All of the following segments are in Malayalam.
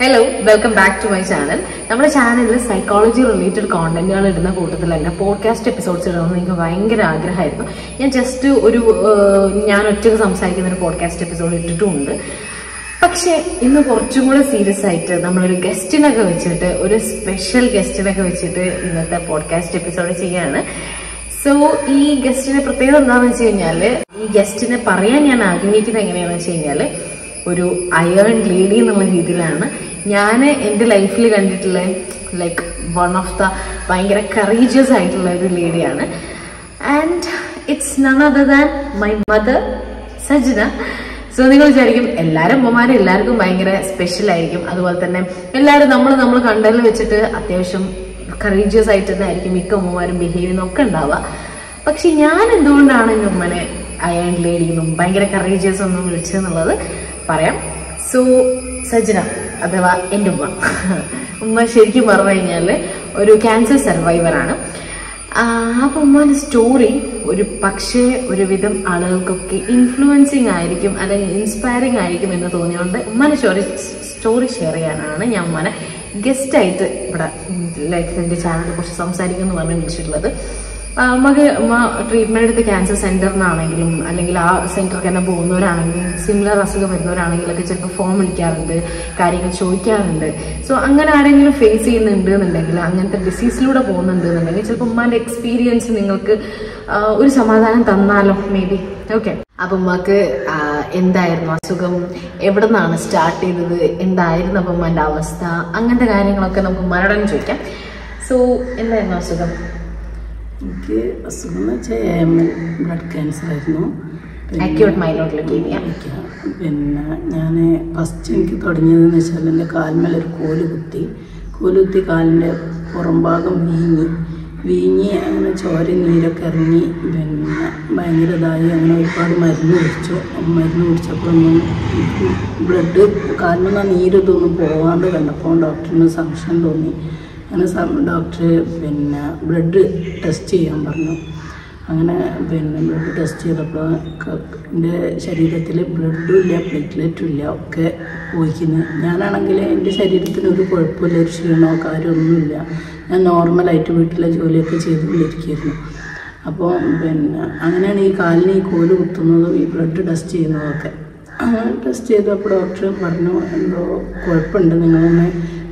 Hello, welcome back to my channel. Our channel is psychology related content. Podcast episodes are just a podcast episode. പക്ഷേ ഇന്ന് കുറച്ചും കൂടെ സീരിയസ് ആയിട്ട് നമ്മളൊരു ഗസ്റ്റിനൊക്കെ വെച്ചിട്ട് ഒരു സ്പെഷ്യൽ ഗസ്റ്റിനൊക്കെ വെച്ചിട്ട് ഇന്നത്തെ പോഡ്കാസ്റ്റ് എപ്പിസോഡ് ചെയ്യാണ്. സോ ഈ ഗസ്റ്റിന്റെ പ്രത്യേകത എന്താണെന്ന് വെച്ച് കഴിഞ്ഞാൽ ഈ ഗസ്റ്റിനെ പറയാൻ ഞാൻ ആഗ്രഹിക്കുന്നത് എങ്ങനെയാണെന്ന് വെച്ച് കഴിഞ്ഞാൽ ഒരു അയൺ ലേഡി എന്നുള്ള രീതിയിലാണ് ഞാൻ എൻ്റെ ലൈഫിൽ കണ്ടിട്ടുള്ള ലൈക്ക് വൺ ഓഫ് ദ ഭയങ്കര കറേജിയസ് ആയിട്ടുള്ള ഒരു ലേഡിയാണ്. And it's none other than my mother Sajna. So നിങ്ങൾ വിചാരിക്കും എല്ലാവരും അമ്മമാരും എല്ലാവർക്കും ഭയങ്കര സ്പെഷ്യൽ ആയിരിക്കും, അതുപോലെ തന്നെ എല്ലാവരും നമ്മൾ കണ്ടതിൽ വെച്ചിട്ട് അത്യാവശ്യം കറേജിയസ് ആയിട്ട് തന്നെ ആയിരിക്കും മിക്ക അമ്മമാരും ബിഹേവ് ചെയ്യുന്നൊക്കെ ഉണ്ടാവുക. പക്ഷെ ഞാൻ എന്തുകൊണ്ടാണ് എൻ്റെ ഉമ്മനെ അയൺ ലേഡി എന്നും ഭയങ്കര കറേജിയസ് ഒന്നും വിളിച്ചതെന്നുള്ളത് പറയാം. സോ സജ്ന അഥവാ എൻ്റെ ഉമ്മ ശരിക്കും പറഞ്ഞു കഴിഞ്ഞാൽ ഒരു ക്യാൻസർ സർവൈവറാണ്. അപ്പം ഉമ്മാൻ്റെ സ്റ്റോറി പക്ഷേ ഒരുവിധം ആളുകൾക്കൊക്കെ ഇൻഫ്ലുവൻസിങ് ആയിരിക്കും അല്ലെങ്കിൽ ഇൻസ്പയറിങ് ആയിരിക്കും എന്ന് തോന്നിയുകൊണ്ട് ഉമ്മാൻ്റെ സ്റ്റോറി ഷെയർ ചെയ്യാനാണ് ഞാൻ ഉമ്മാനെ ഗസ്റ്റായിട്ട് ഇവിടെ ലൈക്ക് എൻ്റെ ചാനലിനെ കുറിച്ച് സംസാരിക്കുമെന്ന് പറഞ്ഞ് വിളിച്ചിട്ടുള്ളത്. ഉമ്മ ട്രീറ്റ്മെൻറ്റ് എടുത്ത ക്യാൻസർ സെൻറ്ററിനാണെങ്കിലും അല്ലെങ്കിൽ ആ സെൻറ്ററിൽ തന്നെ പോകുന്നവരാണെങ്കിലും സിമിലർ അസുഖം വരുന്നവരാണെങ്കിലൊക്കെ ചിലപ്പോൾ ഫോം വിളിക്കാറുണ്ട്, കാര്യങ്ങൾ ചോദിക്കാറുണ്ട്. സോ അങ്ങനെ ആരെങ്കിലും ഫേസ് ചെയ്യുന്നുണ്ട് എന്നുണ്ടെങ്കിൽ, അങ്ങനത്തെ ഡിസീസിലൂടെ പോകുന്നുണ്ട് എന്നുണ്ടെങ്കിൽ ചിലപ്പോൾ ഉമ്മാൻ്റെ എക്സ്പീരിയൻസ് നിങ്ങൾക്ക് ഒരു സമാധാനം തന്നാലോ മേ ബി. ഓക്കെ, അപ്പം ഉമ്മക്ക് എന്തായിരുന്നു അസുഖം, എവിടെ നിന്നാണ് സ്റ്റാർട്ട് ചെയ്തത്, എന്തായിരുന്നു അപ്പം ഉമ്മാൻ്റെ അവസ്ഥ, അങ്ങനത്തെ കാര്യങ്ങളൊക്കെ നമുക്ക് ഉമ്മാരോടൊന്ന് ചോദിക്കാം. സോ എന്തായിരുന്നു അസുഖം? എനിക്ക് അസുഖം എന്ന് വെച്ചാൽ ബ്ലഡ് ക്യാൻസർ ആയിരുന്നു. Acute myeloid leukaemia. പിന്നെ ഞാൻ ഫസ്റ്റ് എനിക്ക് തുടങ്ങിയതെന്ന് വെച്ചാൽ എൻ്റെ കാൽമേലൊരു കോല് കുത്തി കാലിൻ്റെ പുറം ഭാഗം വീങ്ങി അങ്ങനെ ചോര നീരൊക്കെ ഇറങ്ങി പിന്നെ ഭയങ്കര ഇതായി. അങ്ങനെ ഒരുപാട് മരുന്ന് കുടിച്ചപ്പോഴൊന്നും ബ്ലഡ് കാലിൽ നീരിതൊന്നും പോകാണ്ട് കണ്ടപ്പോൾ ഡോക്ടറിന് സംശയം തോന്നി. അങ്ങനെ ഡോക്ടർ പിന്നെ ബ്ലഡ് ടെസ്റ്റ് ചെയ്യാൻ പറഞ്ഞു. അങ്ങനെ പിന്നെ ബ്ലഡ് ടെസ്റ്റ് ചെയ്തപ്പോൾ എൻ്റെ ശരീരത്തിൽ ബ്ലഡും ഇല്ല പ്ലേറ്റ്ലെറ്റും ഇല്ല, ഒക്കെ പോയിക്കുന്നു. ഞാനാണെങ്കിൽ എൻ്റെ ശരീരത്തിന് ഒരു കുഴപ്പമില്ല, ഒരു ക്ഷീണമോ കാര്യമൊന്നുമില്ല. ഞാൻ നോർമലായിട്ട് വീട്ടിലെ ജോലിയൊക്കെ ചെയ്തുകൊണ്ടിരിക്കുകയായിരുന്നു. അപ്പോൾ പിന്നെ അങ്ങനെയാണ് ഈ കാലിന് ഈ കോല് കുത്തുന്നതും ഈ ബ്ലഡ് ടെസ്റ്റ് ചെയ്യുന്നതൊക്കെ. അങ്ങനെ ടെസ്റ്റ് ചെയ്തപ്പോൾ ഡോക്ടർ പറഞ്ഞു എന്തോ കുഴപ്പമുണ്ട്, നിങ്ങളൊന്ന്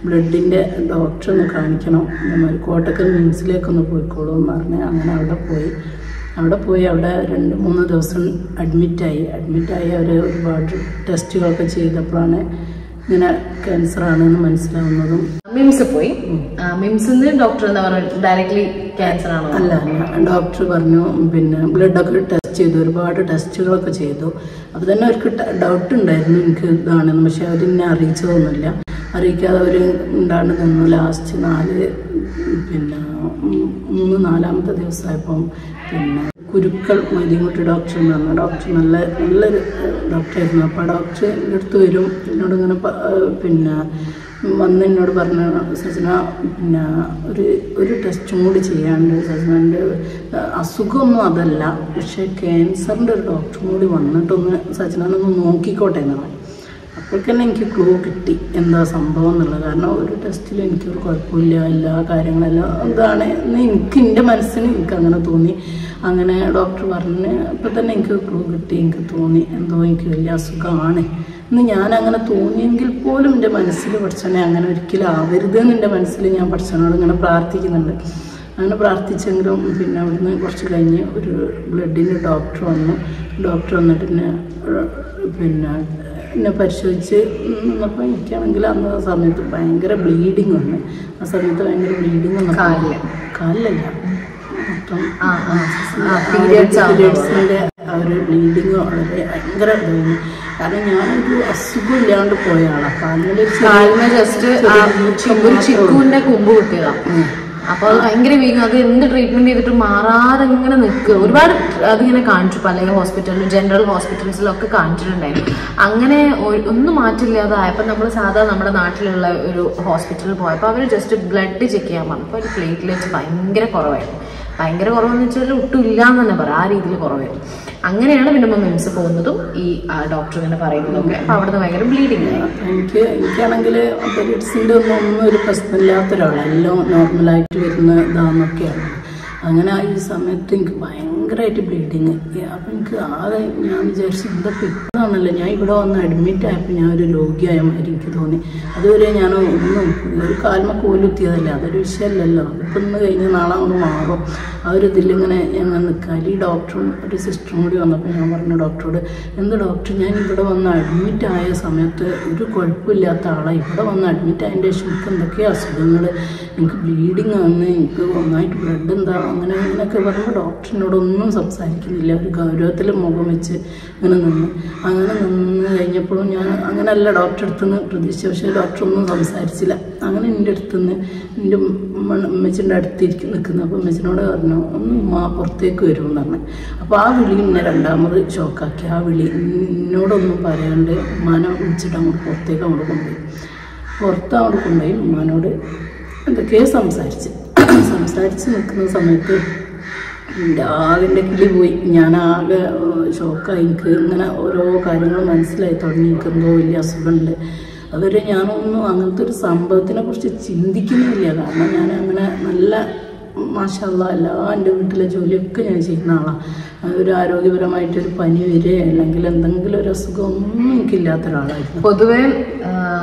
ബ്ലഡിൻ്റെ ഡോക്ടറെ ഒന്ന് കാണിക്കണം, കോട്ടക്കൽ മിംസിലേക്കൊന്ന് പോയിക്കോളൂ എന്ന് പറഞ്ഞ് അങ്ങനെ അവിടെ പോയി 2-3 ദിവസം അഡ്മിറ്റായി. അവർ ഒരുപാട് ടെസ്റ്റുകളൊക്കെ ചെയ്തപ്പോഴാണ് ഇങ്ങനെ ക്യാൻസറാണെന്ന് മനസ്സിലാവുന്നതും. മിംസിൽ പോയി, മിംസിന്ന് ഡോക്ടർ എന്താ പറയുക, ഡയറക്ട്ലി ക്യാൻസർ ആണോ? അല്ല, ഡോക്ടർ പറഞ്ഞു പിന്നെ ബ്ലഡൊക്കെ ടെസ്റ്റ് ചെയ്തു, ഒരുപാട് ടെസ്റ്റുകളൊക്കെ ചെയ്തു. അപ്പോൾ തന്നെ അവർക്ക് ഡൗട്ട് ഉണ്ടായിരുന്നു എനിക്ക് ഇതാണെന്ന്. പക്ഷെ അവരെന്നെ അറിയിക്കാതെ അവർ ഉണ്ടാണ്ട് നിന്നു. ലാസ്റ്റ് 3-4 ദിവസമായപ്പം പിന്നെ കുരുക്കൾ മതിമുട്ടി ഡോക്ടർ എന്ന് പറഞ്ഞു. ഡോക്ടർ നല്ലൊരു ഡോക്ടറായിരുന്നു. അപ്പോൾ ആ ഡോക്ടർ എൻ്റെ അടുത്ത് വരും, എന്നോട് ഇങ്ങനെ പിന്നെ വന്ന് എന്നോട് പറഞ്ഞു, സജ്ന പിന്നെ ഒരു ടെസ്റ്റും കൂടി ചെയ്യാണ്ട്, സജ്നൻ്റെ അസുഖമൊന്നും അതല്ല, പക്ഷേ ക്യാൻസറിൻ്റെ ഒരു ഡോക്ടറും കൂടി വന്നിട്ടൊന്ന് സജ്നനൊന്ന് നോക്കിക്കോട്ടെ എന്നാണ്. അപ്പോഴേക്കന്നെ എനിക്ക് ക്ലൂ കിട്ടി എന്താ സംഭവം എന്നുള്ളത്. കാരണം ഒരു ടെസ്റ്റിൽ എനിക്കൊരു കുഴപ്പമില്ല, എല്ലാ കാര്യങ്ങളെല്ലാം എന്താണ് എൻ്റെ മനസ്സിന് എനിക്കങ്ങനെ തോന്നി. അങ്ങനെ ഡോക്ടർ പറഞ്ഞ് അപ്പോൾ തന്നെ എനിക്ക് ക്ലൂ കിട്ടി. എനിക്ക് തോന്നി എന്തോ എനിക്ക് വലിയ അസുഖമാണ് എന്ന്. ഞാനങ്ങനെ തോന്നിയെങ്കിൽ പോലും എൻ്റെ മനസ്സിൽ പഠിച്ചോനെ അങ്ങനെ ഒരിക്കലും ആവരുത് എന്ന് എൻ്റെ മനസ്സിൽ ഞാൻ പഠിച്ചോനോട് ഇങ്ങനെ പ്രാർത്ഥിക്കുന്നുണ്ട്. അങ്ങനെ പ്രാർത്ഥിച്ചെങ്കിലും പിന്നെ അവിടുന്ന് കുറച്ച് കഴിഞ്ഞ് ഒരു ബ്ലഡിൻ്റെ ഡോക്ടർ വന്നിട്ട് പിന്നെ എന്നെ പരിശോധിച്ച് നിന്നപ്പോൾ എനിക്കാണെങ്കിൽ അന്ന് സമയത്ത് ഭയങ്കര ബ്ലീഡിങ് വന്നു. ആ സമയത്ത് ഭയങ്കര ബ്ലീഡിങ് വന്നു. കാലിലല്ല, മൊത്തം പീരിയഡ്സിൻ്റെ ആ ഒരു ബ്ലീഡിങ് വളരെ ഭയങ്കര ഇതായിരുന്നു. കാരണം ഞാനൊരു അസുഖം ഇല്ലാണ്ട് പോയ ആളാണ്. കാലിന് ജസ്റ്റ് ചിക്കുവിൻ്റെ കൊമ്പ് കിട്ടിയതാണ്. അപ്പോൾ അത് ഭയങ്കര വീങ്ങും. അത് എന്ത് ട്രീറ്റ്മെന്റ് ചെയ്തിട്ട് മാറാതെ ഇങ്ങനെ നിൽക്കുക. ഒരുപാട് അതിങ്ങനെ കാണിച്ചു, പല ഹോസ്പിറ്റലിലും ജനറൽ ഹോസ്പിറ്റൽസിലൊക്കെ കാണിച്ചിട്ടുണ്ടായിരുന്നു. അങ്ങനെ ഒന്നും മാറ്റില്ലാതായപ്പോൾ നമ്മൾ സാധാരണ നമ്മുടെ നാട്ടിലുള്ള ഒരു ഹോസ്പിറ്റലിൽ പോയപ്പോൾ അവർ ജസ്റ്റ് ബ്ലഡ് ചെക്ക് ചെയ്യാൻ പറഞ്ഞു. അപ്പോൾ ഒരു പ്ലേറ്റ്ലെറ്റ്സ് ഭയങ്കര കുറവായിരുന്നു. ഭയങ്കര കുറവെന്ന് വെച്ചാൽ ഒട്ടും ഇല്ല എന്ന് തന്നെ പറയാം, ആ രീതിയിൽ കുറവായിരുന്നു. അങ്ങനെയാണ് പിന്നെ മിംസ് പോകുന്നതും ഈ ഡോക്ടർ ഇങ്ങനെ പറയുന്നതൊക്കെ. അപ്പൊ അവിടുന്ന് ഭയങ്കര ബ്ലീഡിങ് ആയി. എനിക്കാണെങ്കിൽ പീരിയഡ്സിൻ്റെ ഒന്നും ഒരു പ്രശ്നമില്ലാത്ത ഒരാളാണ്, എല്ലാം നോർമലായിട്ട് വരുന്ന ഇതാന്നൊക്കെയാണ്. അങ്ങനെ ഈ സമയത്ത് എനിക്ക് ഭയങ്കരമായിട്ട് ബ്ലീഡിങ്. അപ്പം എനിക്ക് ആകെ ഞാൻ വിചാരിച്ചു ഇതൊക്കെ ഇപ്പോഴാണല്ലോ, ഞാൻ ഇവിടെ വന്ന് അഡ്മിറ്റ് ആയപ്പോൾ ഞാൻ ഒരു രോഗിയായ മാതിരി എനിക്ക് തോന്നി. അതുവരെ ഞാൻ ഒന്നും ഒരു കാൽമ കോലുത്തിയതല്ലേ, അതൊരു വിഷയമല്ലല്ലോ. ഇപ്പം ഇന്ന് കഴിഞ്ഞ് നാളെ അങ്ങോട്ട് മാറും ആ ഒരു ഇതിലിങ്ങനെ ഞങ്ങൾ നിൽക്കാൻ. ഈ ഡോക്ടറും ഒരു സിസ്റ്ററും കൂടി വന്നപ്പോൾ ഞാൻ പറഞ്ഞു ഡോക്ടറോട്, എന്ത് ഡോക്ടർ, ഞാൻ ഇവിടെ വന്ന് അഡ്മിറ്റ് ആയ സമയത്ത് ഒരു കുഴപ്പമില്ലാത്ത ആളാണ്, ഇവിടെ വന്ന് അഡ്മിറ്റ് ആയതിൻ്റെ ശേഷം എനിക്ക് എന്തൊക്കെയാണ് അസുഖങ്ങൾ, എനിക്ക് ബ്ലീഡിങ് ആണ്, എനിക്ക് നന്നായിട്ട് ബ്ലഡ് എന്താ, അങ്ങനെ അങ്ങനെയൊക്കെ പറയുമ്പോൾ ഡോക്ടറിനോടൊന്നും സംസാരിക്കുന്നില്ല. ഒരു ഗൗരവത്തിൽ മുഖം വെച്ച് ഇങ്ങനെ നിന്ന് കഴിഞ്ഞപ്പോഴും ഞാൻ അങ്ങനെയല്ല ഡോക്ടറെ അടുത്തുനിന്ന് പ്രതീക്ഷിച്ചു. പക്ഷേ ഡോക്ടറൊന്നും സംസാരിച്ചില്ല. അങ്ങനെ എൻ്റെ അടുത്തുനിന്ന് എൻ്റെ ഉമ്മച്ചിൻ്റെ അടുത്തിരിക്കും നിൽക്കുന്നത്. അപ്പോൾ ഉമ്മച്ചിനോട് പറഞ്ഞു ഒന്ന് ഉമ്മ പുറത്തേക്ക് വരുമെന്ന് പറഞ്ഞു. അപ്പോൾ ആ വിളി എന്നെ രണ്ടാമത് ഷോക്കാക്കി. ആ വിളി എന്നോടൊന്നും പറയാണ്ട് ഉമ്മാനെ വിളിച്ചിട്ട് അങ്ങോട്ട് പുറത്തേക്ക് അങ്ങോട്ട് കൊണ്ടുപോയി. അങ്ങോട്ട് കൊണ്ടുപോയി ഉമ്മാനോട് എന്തൊക്കെയോ സംസാരിച്ച് നിൽക്കുന്ന സമയത്ത് ആകെ കിളി പോയി. ഞാനാകെ ഷോക്കായി. എനിക്ക് ഇങ്ങനെ ഓരോ കാര്യങ്ങൾ മനസ്സിലായി തുടങ്ങി. എനിക്ക് എന്തോ വലിയ അസുഖമുണ്ട്. അതുവരെ ഞാനൊന്നും അങ്ങനത്തെ ഒരു സംഭവത്തിനെ കുറിച്ച് ചിന്തിക്കുന്നില്ല. കാരണം ഞാൻ അങ്ങനെ നല്ല മാഷാ അല്ലാഹ് എല്ലാ എൻ്റെ വീട്ടിലെ ജോലിയൊക്കെ ഞാൻ ചെയ്യുന്ന ആളാണ്. ഒരു ആരോഗ്യപരമായിട്ടൊരു പനി വരെ അല്ലെങ്കിൽ എന്തെങ്കിലും ഒരു അസുഖം ഒന്നും എനിക്കില്ലാത്ത ഒരാളായിരുന്നു. പൊതുവെ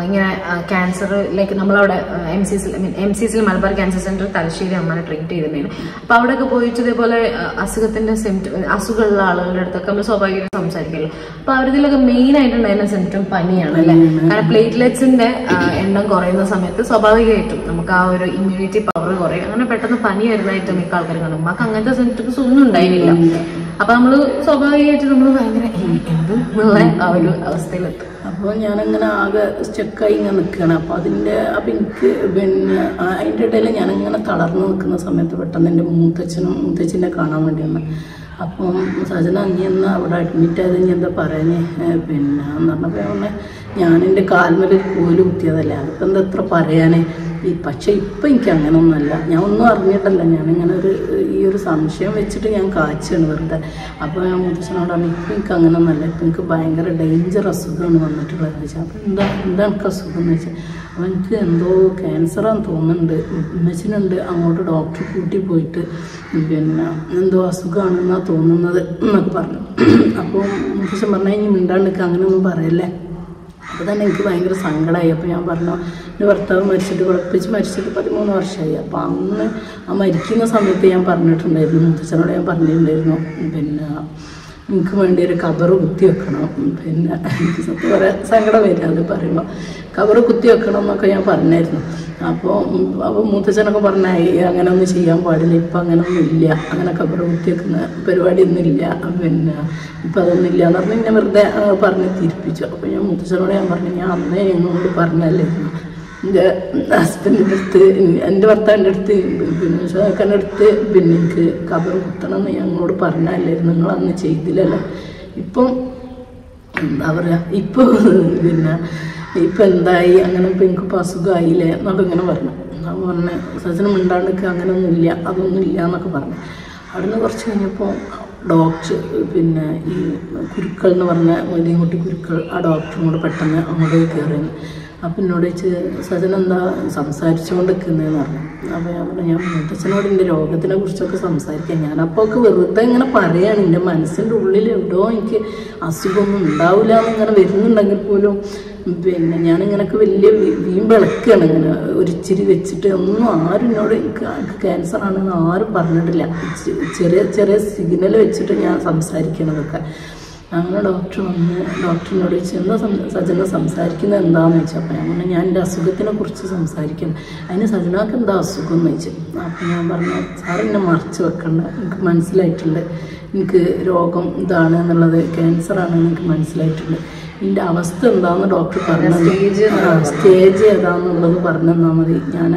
ഇങ്ങനെ ക്യാൻസർ ലൈക്ക് നമ്മളവിടെ എം സി സിയിൽ മലബാർ ക്യാൻസർ സെന്റർ തലശ്ശേരി അമ്മനെ ട്രീറ്റ് ചെയ്തിട്ടുണ്ടായിരുന്നു. അപ്പൊ അവിടെയൊക്കെ പോയിട്ട് ഇതേപോലെ അസുഖത്തിന്റെ അസുഖമുള്ള ആളുകളുടെ അടുത്തൊക്കെ നമ്മൾ സ്വാഭാവികമായിട്ട് സംസാരിക്കുമല്ലോ. അപ്പൊ അവരിതിലൊക്കെ മെയിൻ ആയിട്ടുണ്ടായിരുന്ന സിംറ്റം പനിയാണ് അല്ലെ. കാരണം പ്ലേറ്റ്ലെറ്റ്സിന്റെ എണ്ണം കുറയുന്ന സമയത്ത് സ്വാഭാവികമായിട്ടും നമുക്ക് ആ ഒരു ഇമ്മ്യൂണിറ്റി പവർ കുറയും. അങ്ങനെ പെട്ടെന്ന് പനി വരുന്നതായിട്ട് മിക്ക ആൾക്കാർ കാണും. നമുക്ക് അങ്ങനത്തെ സിംറ്റംസ് ഒന്നും ഉണ്ടായിരുന്നില്ല. അപ്പൊ നമ്മള് സ്വാഭാവികമായിട്ട് നമ്മൾ ഭയങ്കര എന്നുള്ള ആ ഒരു അവസ്ഥയിലെത്തും. അപ്പോൾ ഞാനങ്ങനെ ആകെ സ്റ്റക്കായി ഇങ്ങനെ നിൽക്കുകയാണ്. അപ്പോൾ എനിക്ക് പിന്നെ അതിൻ്റെ ഇടയിൽ ഞാനിങ്ങനെ തളർന്ന് നിൽക്കുന്ന സമയത്ത് പെട്ടെന്ന് എൻ്റെ മൂത്തച്ഛനെ കാണാൻ വേണ്ടി വന്നു. അപ്പം സജന നീ എന്നാ അവിടെ അഡ്മിറ്റ് ആയത്, ഇനി എന്താ പറയാനേ പിന്നെ എന്ന് പറഞ്ഞപ്പോൾ ഞാനെൻ്റെ കാൽമേൽ കോല് കുത്തിയതല്ലേ, അതിപ്പോൾ എന്താ എത്ര പറയാനേ. പക്ഷേ ഇപ്പം എനിക്ക് അങ്ങനെ ഒന്നുമല്ല, ഞാൻ ഒന്നും അറിഞ്ഞിട്ടല്ല, ഞാനിങ്ങനെ ഈ ഒരു സംശയം വെച്ചിട്ട് ഞാൻ കാച്ചാണ് വെറുതെ. അപ്പോൾ ഞാൻ മുത്തച്ഛനോട് പറഞ്ഞു ഇപ്പം എനിക്ക് അങ്ങനെ ഒന്നല്ല, ഇപ്പം എനിക്ക് ഭയങ്കര ഡേഞ്ചർ അസുഖമാണ് വന്നിട്ടുള്ളത് വെച്ചാൽ. അപ്പോൾ എന്താ എനിക്ക് അസുഖം എന്ന് വെച്ചാൽ, അപ്പോൾ എനിക്ക് എന്തോ ക്യാൻസറാന്ന് തോന്നുന്നുണ്ട്, ഉമ്മച്ചിനുണ്ട്, അങ്ങോട്ട് ഡോക്ടറെ കൂട്ടി പോയിട്ട് പിന്നെ എന്തോ അസുഖമാണെന്നാണ് തോന്നുന്നത് എന്നൊക്കെ പറഞ്ഞു. അപ്പോൾ മുത്തച്ഛൻ പറഞ്ഞാൽ ഇനി മിണ്ടാണ്ടിരിക്കുക, അങ്ങനെയൊന്നും പറയല്ലേ. അപ്പോൾ തന്നെ എനിക്ക് ഭയങ്കര സങ്കടമായി. അപ്പോൾ ഞാൻ പറഞ്ഞു എൻ്റെ ഭർത്താവ് മരിച്ചിട്ട് കുഴപ്പിച്ച് മരിച്ചിട്ട് 13 വർഷമായി. അപ്പോൾ അന്ന് ആ മരിക്കുന്ന സമയത്ത് ഞാൻ പറഞ്ഞിട്ടുണ്ടായിരുന്നു, മുത്തച്ഛനോട് ഞാൻ പറഞ്ഞിട്ടുണ്ടായിരുന്നു പിന്നെ എനിക്ക് വേണ്ടി ഒരു കബറ് കുത്തി വെക്കണം. പിന്നെ എനിക്ക് സത്യം പറയാൻ സങ്കടം വരിക അത് പറയുമ്പോൾ, കബറ് കുത്തി വെക്കണം എന്നൊക്കെ ഞാൻ പറഞ്ഞായിരുന്നു. അപ്പോൾ മൂത്തച്ഛനൊക്കെ പറഞ്ഞായി അങ്ങനെ ഒന്നും ചെയ്യാൻ പാടില്ല, ഇപ്പം അങ്ങനെയൊന്നും ഇല്ല, അങ്ങനെ കബറ് കുത്തി വെക്കുന്ന പരിപാടിയൊന്നും ഇല്ല, പിന്നെ ഇപ്പം അതൊന്നും ഇല്ല എന്ന് പറഞ്ഞ് എന്നെ വെറുതെ പറഞ്ഞ് തിരിപ്പിച്ചു. അപ്പോൾ ഞാൻ മൂത്തച്ഛനോട് ഞാൻ പറഞ്ഞു ഞാൻ അന്നേ എന്നോട് പറഞ്ഞല്ലായിരുന്നു എൻ്റെ ഹസ്ബൻഡിൻ്റെ അടുത്ത്, എൻ്റെ ഭർത്താവിൻ്റെ അടുത്ത്, പിന്നെ ഷോക്കാൻ്റെ അടുത്ത് പിന്നെ എനിക്ക് കബറ് കുത്തണം എന്ന് ഞങ്ങളോട് പറഞ്ഞല്ലായിരുന്നു, നിങ്ങളന്ന് ചെയ്തില്ലല്ലോ. ഇപ്പം എന്താ പറയുക, ഇപ്പോൾ പിന്നെ ഇപ്പം എന്തായി, അങ്ങനെ ഇപ്പം എനിക്കിപ്പോൾ അസുഖമായില്ലേ എന്നൊക്കെ ഇങ്ങനെ പറഞ്ഞു. ഞാൻ പറഞ്ഞു സജനം മിണ്ടാണ്ടിരിക്കുക, അങ്ങനെയൊന്നുമില്ല, അതൊന്നുമില്ല എന്നൊക്കെ പറഞ്ഞു. അവിടെ നിന്ന് കുറച്ച് കഴിഞ്ഞപ്പോൾ ഡോക്ടർ പിന്നെ ഈ കുരുക്കൾ എന്ന് പറഞ്ഞ മൊയ്തീൻകുട്ടി കുരുക്കൾ, ആ ഡോക്ടറും കൂടെ പെട്ടെന്ന് അങ്ങോട്ട് കയറിയത്. അപ്പം എന്നോട് ചോദിച്ച് സജന എന്താ സംസാരിച്ചുകൊണ്ട് നിൽക്കുന്നതെന്ന് പറഞ്ഞു. അപ്പോൾ ഞാൻ പറഞ്ഞു ഞാൻ മുത്തച്ഛനോട് എൻ്റെ രോഗത്തിനെ കുറിച്ചൊക്കെ സംസാരിക്കാം. ഞാനപ്പോൾ ഒക്കെ വെറുതെ ഇങ്ങനെ പറയുകയാണ്, എൻ്റെ മനസ്സിൻ്റെ ഉള്ളിൽ എവിടെയോ എനിക്ക് അസുഖമൊന്നും ഉണ്ടാവില്ല എന്നിങ്ങനെ വരുന്നുണ്ടെങ്കിൽ പോലും പിന്നെ ഞാനിങ്ങനെയൊക്കെ വലിയ വീമ്പിളക്കുകയാണ് ഇങ്ങനെ ഒരിച്ചിരി വെച്ചിട്ട്. ഒന്നും ആരും എന്നോട് എനിക്ക് ക്യാൻസറാണെന്ന് ആരും പറഞ്ഞിട്ടില്ല. ചെറിയ സിഗ്നൽ വെച്ചിട്ട് ഞാൻ സംസാരിക്കണതൊക്കെ. അങ്ങനെ ഡോക്ടർ വന്ന് ഡോക്ടറിനോട് ചോദിച്ചു എന്താ സജന സംസാരിക്കുന്നത് എന്താണെന്ന് ചോദിച്ചു. അപ്പോൾ ഞാൻ പറഞ്ഞു ഞാൻ എൻ്റെ അസുഖത്തിനെ കുറിച്ച് സംസാരിക്കുന്നു. അതിന് സജനാക്ക് എന്താ അസുഖം എന്ന് ചോദിച്ചു. അപ്പോൾ ഞാൻ പറഞ്ഞു സാർ എന്നെ മറച്ച് വെക്കണ്ട, എനിക്ക് മനസ്സിലായിട്ടുണ്ട്, എനിക്ക് രോഗം ഇതാണ് എന്നുള്ളത്, ക്യാൻസറാണെന്ന് എനിക്ക് മനസ്സിലായിട്ടുണ്ട്. ഇതിൻ്റെ അവസ്ഥ എന്താണെന്ന് ഡോക്ടർ പറഞ്ഞു, സ്റ്റേജ് ഏതാണെന്നുള്ളത് പറഞ്ഞു തന്നാൽ മതി, ഞാൻ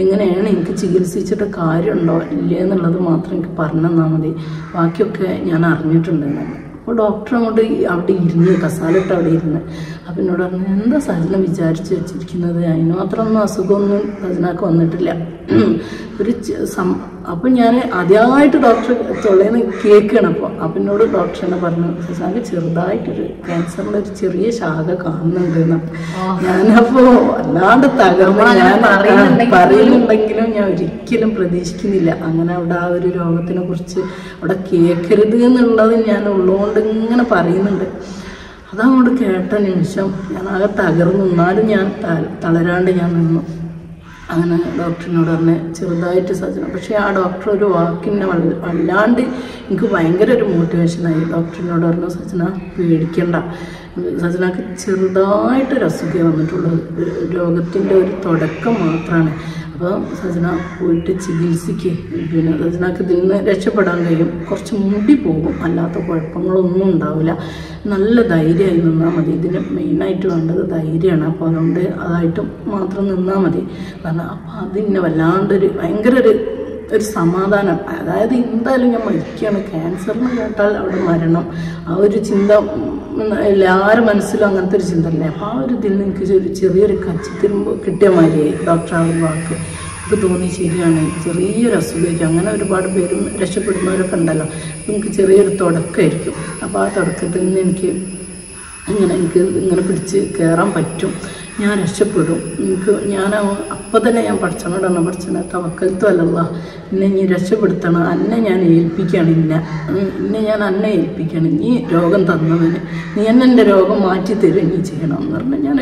എങ്ങനെയാണ് എനിക്ക് ചികിത്സിച്ചിട്ട് കാര്യമുണ്ടോ ഇല്ലേ എന്നുള്ളത് മാത്രം എനിക്ക് പറഞ്ഞു തന്നാൽ മതി, ബാക്കിയൊക്കെ ഞാൻ അറിഞ്ഞിട്ടുണ്ടെന്നാണ്. അപ്പോൾ ഡോക്ടർ അങ്ങോട്ട് അവിടെ ഇരുന്ന് കസാലിട്ട് അവിടെ ഇരുന്ന്. അപ്പം എന്നോട് പറഞ്ഞു എന്താ സജന വിചാരിച്ച് വെച്ചിരിക്കുന്നത്, അതിന് മാത്രമൊന്നും അസുഖമൊന്നും സജനാക്ക് വന്നിട്ടില്ല, ഒരു അപ്പം ഞാൻ ആദ്യമായിട്ട് ഡോക്ടർ തൊള്ളേന്ന് കേൾക്കണം. അപ്പം എന്നോട് ഡോക്ടർ തന്നെ പറഞ്ഞു, സസാക്ക് ചെറുതായിട്ടൊരു ക്യാൻസറിൻ്റെ ഒരു ചെറിയ ശാഖ കാണുന്നുണ്ട് എന്ന്. ഞാനപ്പോൾ അല്ലാണ്ട് തകർന്ന് ഞാൻ പറയുന്നുണ്ടെങ്കിലും ഞാൻ ഒരിക്കലും പ്രതീക്ഷിക്കുന്നില്ല അങ്ങനെ അവിടെ ആ ഒരു രോഗത്തിനെ കുറിച്ച് അവിടെ കേൾക്കരുത് എന്നുള്ളത് ഞാൻ ഉള്ളതുകൊണ്ട് ഇങ്ങനെ പറയുന്നുണ്ട്. അതങ്ങോട്ട് കേട്ട നിമിഷം ഞാൻ ആകെ തകർന്നു. എന്നാലും ഞാൻ തളരാണ്ട് ഞാൻ നിന്നു. അങ്ങനെ ഡോക്ടറിനോട് പറഞ്ഞ് ചെറുതായിട്ട് സജന. പക്ഷേ ആ ഡോക്ടർ ഒരു വാക്കിനെ വല്ലാണ്ട് എനിക്ക് ഭയങ്കര ഒരു മോട്ടിവേഷനായി. ഡോക്ടറിനോട് പറഞ്ഞു, സജന പേടിക്കണ്ട, സജനക്ക് ചെറുതായിട്ടൊരു അസുഖം വന്നിട്ടുള്ളത്, രോഗത്തിൻ്റെ ഒരു തുടക്കം മാത്രമാണ്. അപ്പോൾ സജന പോയിട്ട് ചികിത്സിക്ക്, പിന്നെ സജനക്ക് ഇതിൽ നിന്ന് രക്ഷപ്പെടാൻ കഴിയും. കുറച്ച് മുടി പോകും, അല്ലാത്ത കുഴപ്പങ്ങളൊന്നും ഉണ്ടാവില്ല. നല്ല ധൈര്യമായി നിന്നാൽ മതി. ഇതിന് മെയിനായിട്ട് വേണ്ടത് ധൈര്യമാണ്. അപ്പോൾ അതുകൊണ്ട് അതായിട്ട് മാത്രം നിന്നാൽ മതി കാരണം അപ്പോൾ അതിനെ വല്ലാണ്ടൊരു ഭയങ്കര ഒരു സമാധാനം. അതായത് എന്തായാലും ഞാൻ മരിക്കുകയാണ്, ക്യാൻസറിന് കേട്ടാൽ അവിടെ മരണം, ആ ഒരു ചിന്ത എല്ലാവരും മനസ്സിലും അങ്ങനത്തെ ഒരു ചിന്ത അല്ലേ. അപ്പോൾ ആ ഒരു ഇതിൽ നിന്ന് എനിക്ക് ചെറിയൊരു കച്ചിത്തിരുമ്പ് കിട്ടിയ മാതിരിയായി ഡോക്ടർ ആ ഒരു വാക്ക്. എനിക്ക് തോന്നി ശരിയാണ്, ചെറിയൊരു അസുഖമായിരിക്കും. അങ്ങനെ ഒരുപാട് പേരും രക്ഷപ്പെടുന്നവരൊക്കെ ഉണ്ടല്ലോ. അപ്പം എനിക്ക് ചെറിയൊരു തുടക്കമായിരിക്കും. അപ്പോൾ ആ തുടക്കത്തിൽ നിന്ന് എനിക്ക് ഇങ്ങനെ പിടിച്ച് കയറാൻ പറ്റും, ഞാൻ രക്ഷപ്പെടും. ഞാൻ അപ്പം തന്നെ ഞാൻ പഠിച്ചനോടാണ് പഠിച്ചത് തവക്കൽത്തും അല്ലല്ലാ, എന്നെ നീ രക്ഷപ്പെടുത്തണം, അന്നെ ഞാൻ ഏൽപ്പിക്കുകയാണ്, ഇന്നെ ഞാൻ അന്നെ ഏൽപ്പിക്കുകയാണ്, നീ രോഗം തന്നവന് നീ എൻ്റെ രോഗം മാറ്റി തരും, നീ ചെയ്യണം എന്ന് പറഞ്ഞാൽ ഞാൻ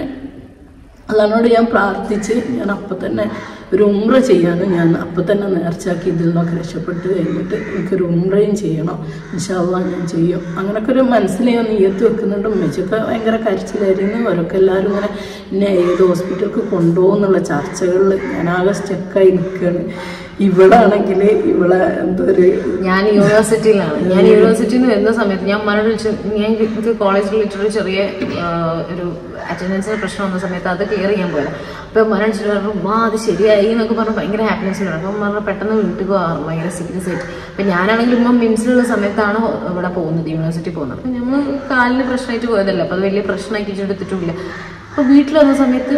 അള്ളാഹിനോട് ഞാൻ പ്രാർത്ഥിച്ച് ഞാൻ അപ്പം തന്നെ ഒരു ഉംറ ചെയ്യാനും ഞാൻ അപ്പം തന്നെ നേർച്ചാക്കി ഇതിൽ നിന്നൊക്കെ രക്ഷപ്പെട്ട് കഴിഞ്ഞിട്ട് എനിക്കൊരു ഉംറയും ചെയ്യണം, ഇൻഷാ അല്ലാഹ് ഞാൻ ചെയ്യും. അങ്ങനെയൊക്കെ ഒരു മനസ്സിൽ ഞാൻ നീയത്ത് വെക്കുന്നുണ്ട്. ഉമ്മച്ചൊക്കെ ഭയങ്കര കരച്ചിലായിരുന്നു. അവരൊക്കെ എല്ലാവരും ഇങ്ങനെ എന്നെ ഏത് ഹോസ്പിറ്റലിലേക്ക് കൊണ്ടുപോകുന്നുള്ള ചർച്ചകളിൽ ഞാനാകെ സ്റ്റക്കായി നിൽക്കുകയാണ്. ഇവിടെ ആണെങ്കിൽ ഇവിടെ എന്തൊരു ഞാൻ യൂണിവേഴ്സിറ്റിയിലാണ്. ഞാൻ യൂണിവേഴ്സിറ്റിയിൽ നിന്ന് വരുന്ന സമയത്ത് ഞാൻ ഉമ്മാനോട് വിളിച്ചു, എനിക്ക് കോളേജിൽ വിളിച്ചൊരു ചെറിയ ഒരു അറ്റൻഡൻസിന് പ്രശ്നം വന്ന സമയത്ത് അത് ക്ലിയർ ചെയ്യാൻ പോയത്. അപ്പോൾ ഉമ്മാനെ വിളിച്ചിട്ട് പറഞ്ഞു, അത് ശരിയായി എന്നൊക്കെ പറഞ്ഞ് ഭയങ്കര ഹാപ്പിനെസ് ഉണ്ട്. അപ്പം പറഞ്ഞാൽ പെട്ടെന്ന് വീട്ടിൽ പോകാറ് ഭയങ്കര സീരിയസ് ആയിട്ട്. അപ്പം ഞാനാണെങ്കിൽ ഉമ്മ മിംസിലുള്ള സമയത്താണ് ഇവിടെ പോകുന്നത്, യൂണിവേഴ്സിറ്റി പോകുന്നത്. അപ്പം നമ്മൾ കാലിന് പ്രശ്നമായിട്ട് പോയതല്ല, അപ്പോൾ അത് വലിയ പ്രശ്നമാക്കി എടുത്തിട്ടില്ല. അപ്പോൾ വീട്ടിൽ വന്ന സമയത്ത്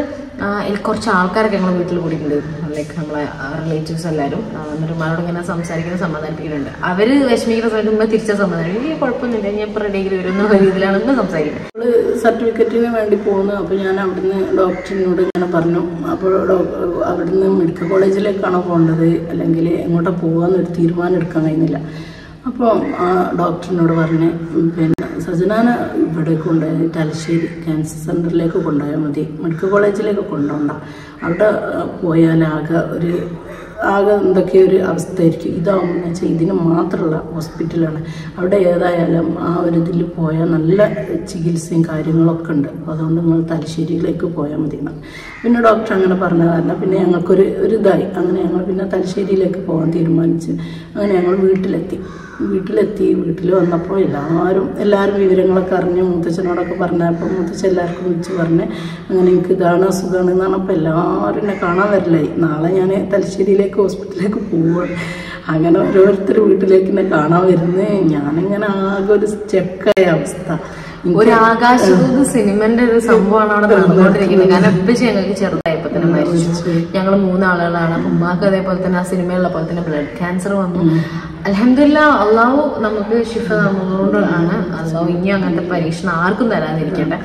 കുറച്ച് ആൾക്കാരൊക്കെ ഞങ്ങൾ വീട്ടിൽ കൂടിയിട്ടുണ്ട്, ലൈക്ക് നമ്മളെ റിലേറ്റീവ്സ് എല്ലാവരും. എന്നിട്ട് ഉമ്മാനോട് ഇങ്ങനെ സംസാരിക്കുന്ന സമാധാനിപ്പിക്കുന്നുണ്ട്. അവർ വിഷമിക്കുന്ന സമയത്ത് ഉമ്മ തിരിച്ച സമാധാനം, ഈ കുഴപ്പമൊന്നുമില്ല, ഞാൻ ഇപ്പോൾ റെഡി ആയി വരുന്ന രീതിയിലാണ് ഉമ്മ സംസാരിക്കുന്നത്. സർട്ടിഫിക്കറ്റിന് വേണ്ടി പോകുന്നു. അപ്പോൾ ഞാൻ അവിടുന്ന് ഡോക്ടറിനോട് ഇങ്ങനെ പറഞ്ഞു. അപ്പോൾ അവിടുന്ന് മെഡിക്കൽ കോളേജിലേക്കാണോ പോകേണ്ടത് അല്ലെങ്കിൽ എങ്ങോട്ടാ പോകാമെന്നൊരു തീരുമാനം എടുക്കാൻ കഴിയുന്നില്ല. അപ്പോൾ ആ ഡോക്ടറിനോട് പറഞ്ഞ്, പിന്നെ സജനാനെ ഇവിടെ കൊണ്ടുപോയി തലശ്ശേരി ക്യാൻസർ സെൻ്ററിലേക്ക് കൊണ്ടുപോയാൽ മതി, മെഡിക്കൽ കോളേജിലേക്ക് കൊണ്ടുപോകണ്ട, അവിടെ പോയാൽ ആകെ എന്തൊക്കെ ഒരു അവസ്ഥയായിരിക്കും. ഇതാവുമ്പോൾ വെച്ചാൽ ഇതിന് മാത്രമുള്ള ഹോസ്പിറ്റലാണ്, അവിടെ ഏതായാലും ആ ഒരു ഇതിൽ പോയാൽ നല്ല ചികിത്സയും കാര്യങ്ങളൊക്കെ ഉണ്ട്, അതുകൊണ്ട് നിങ്ങൾ തലശ്ശേരിയിലേക്ക് പോയാൽ മതി എന്നാണ്. പിന്നെ ഡോക്ടർ അങ്ങനെ പറഞ്ഞ കാരണം പിന്നെ ഞങ്ങൾക്കൊരു ഇതായി. അങ്ങനെ ഞങ്ങൾ പിന്നെ തലശ്ശേരിയിലേക്ക് പോകാൻ തീരുമാനിച്ച് അങ്ങനെ ഞങ്ങൾ വീട്ടിലെത്തി. വീട്ടിൽ വന്നപ്പോൾ എല്ലാവരും വിവരങ്ങളൊക്കെ അറിഞ്ഞ് മുത്തച്ഛനോടൊക്കെ പറഞ്ഞപ്പോൾ മുത്തച്ഛൻ എല്ലാവർക്കും വിളിച്ച് പറഞ്ഞ് അങ്ങനെ എനിക്ക് ഇതാണ് അസുഖമാണ് എന്നാണ്. അപ്പോൾ എല്ലാവരും എന്നെ കാണാൻ വരില്ലായി. നാളെ ഞാൻ തലശ്ശേരിയിലേക്ക് ഹോസ്പിറ്റലിലേക്ക് പോവുകയാണ്. അങ്ങനെ ഓരോരുത്തർ വീട്ടിലേക്ക് എന്നെ കാണാൻ വരുന്നത് ഞാനിങ്ങനെ ആകെ ഒരു സ്റ്റക്കായ അവസ്ഥ. ഒരു ആകാശദൂത് സിനിമന്റെ ഒരു സംഭവമാണ് അവിടെ നടന്നുകൊണ്ടിരിക്കുന്നത്. കാരണം എപ്പോഴും ഞങ്ങൾക്ക് ചെറുതായപ്പോ തന്നെ മരിച്ചു. ഞങ്ങൾ 3 ആളുകളാണ്. അപ്പൊ ഉമ്മാക്ക് അതേപോലെ തന്നെ ആ സിനിമയുള്ള പോലെ തന്നെ ബ്ലഡ് ക്യാൻസർ വന്നു. അൽഹംദുലില്ലാ അള്ളാഹു നമുക്ക് ശിഫ തന്നതുകൊണ്ടാണ്. അള്ളാഹു ഇനി അങ്ങനത്തെ പരീക്ഷണം ആർക്കും തരാതിരിക്കട്ടെ.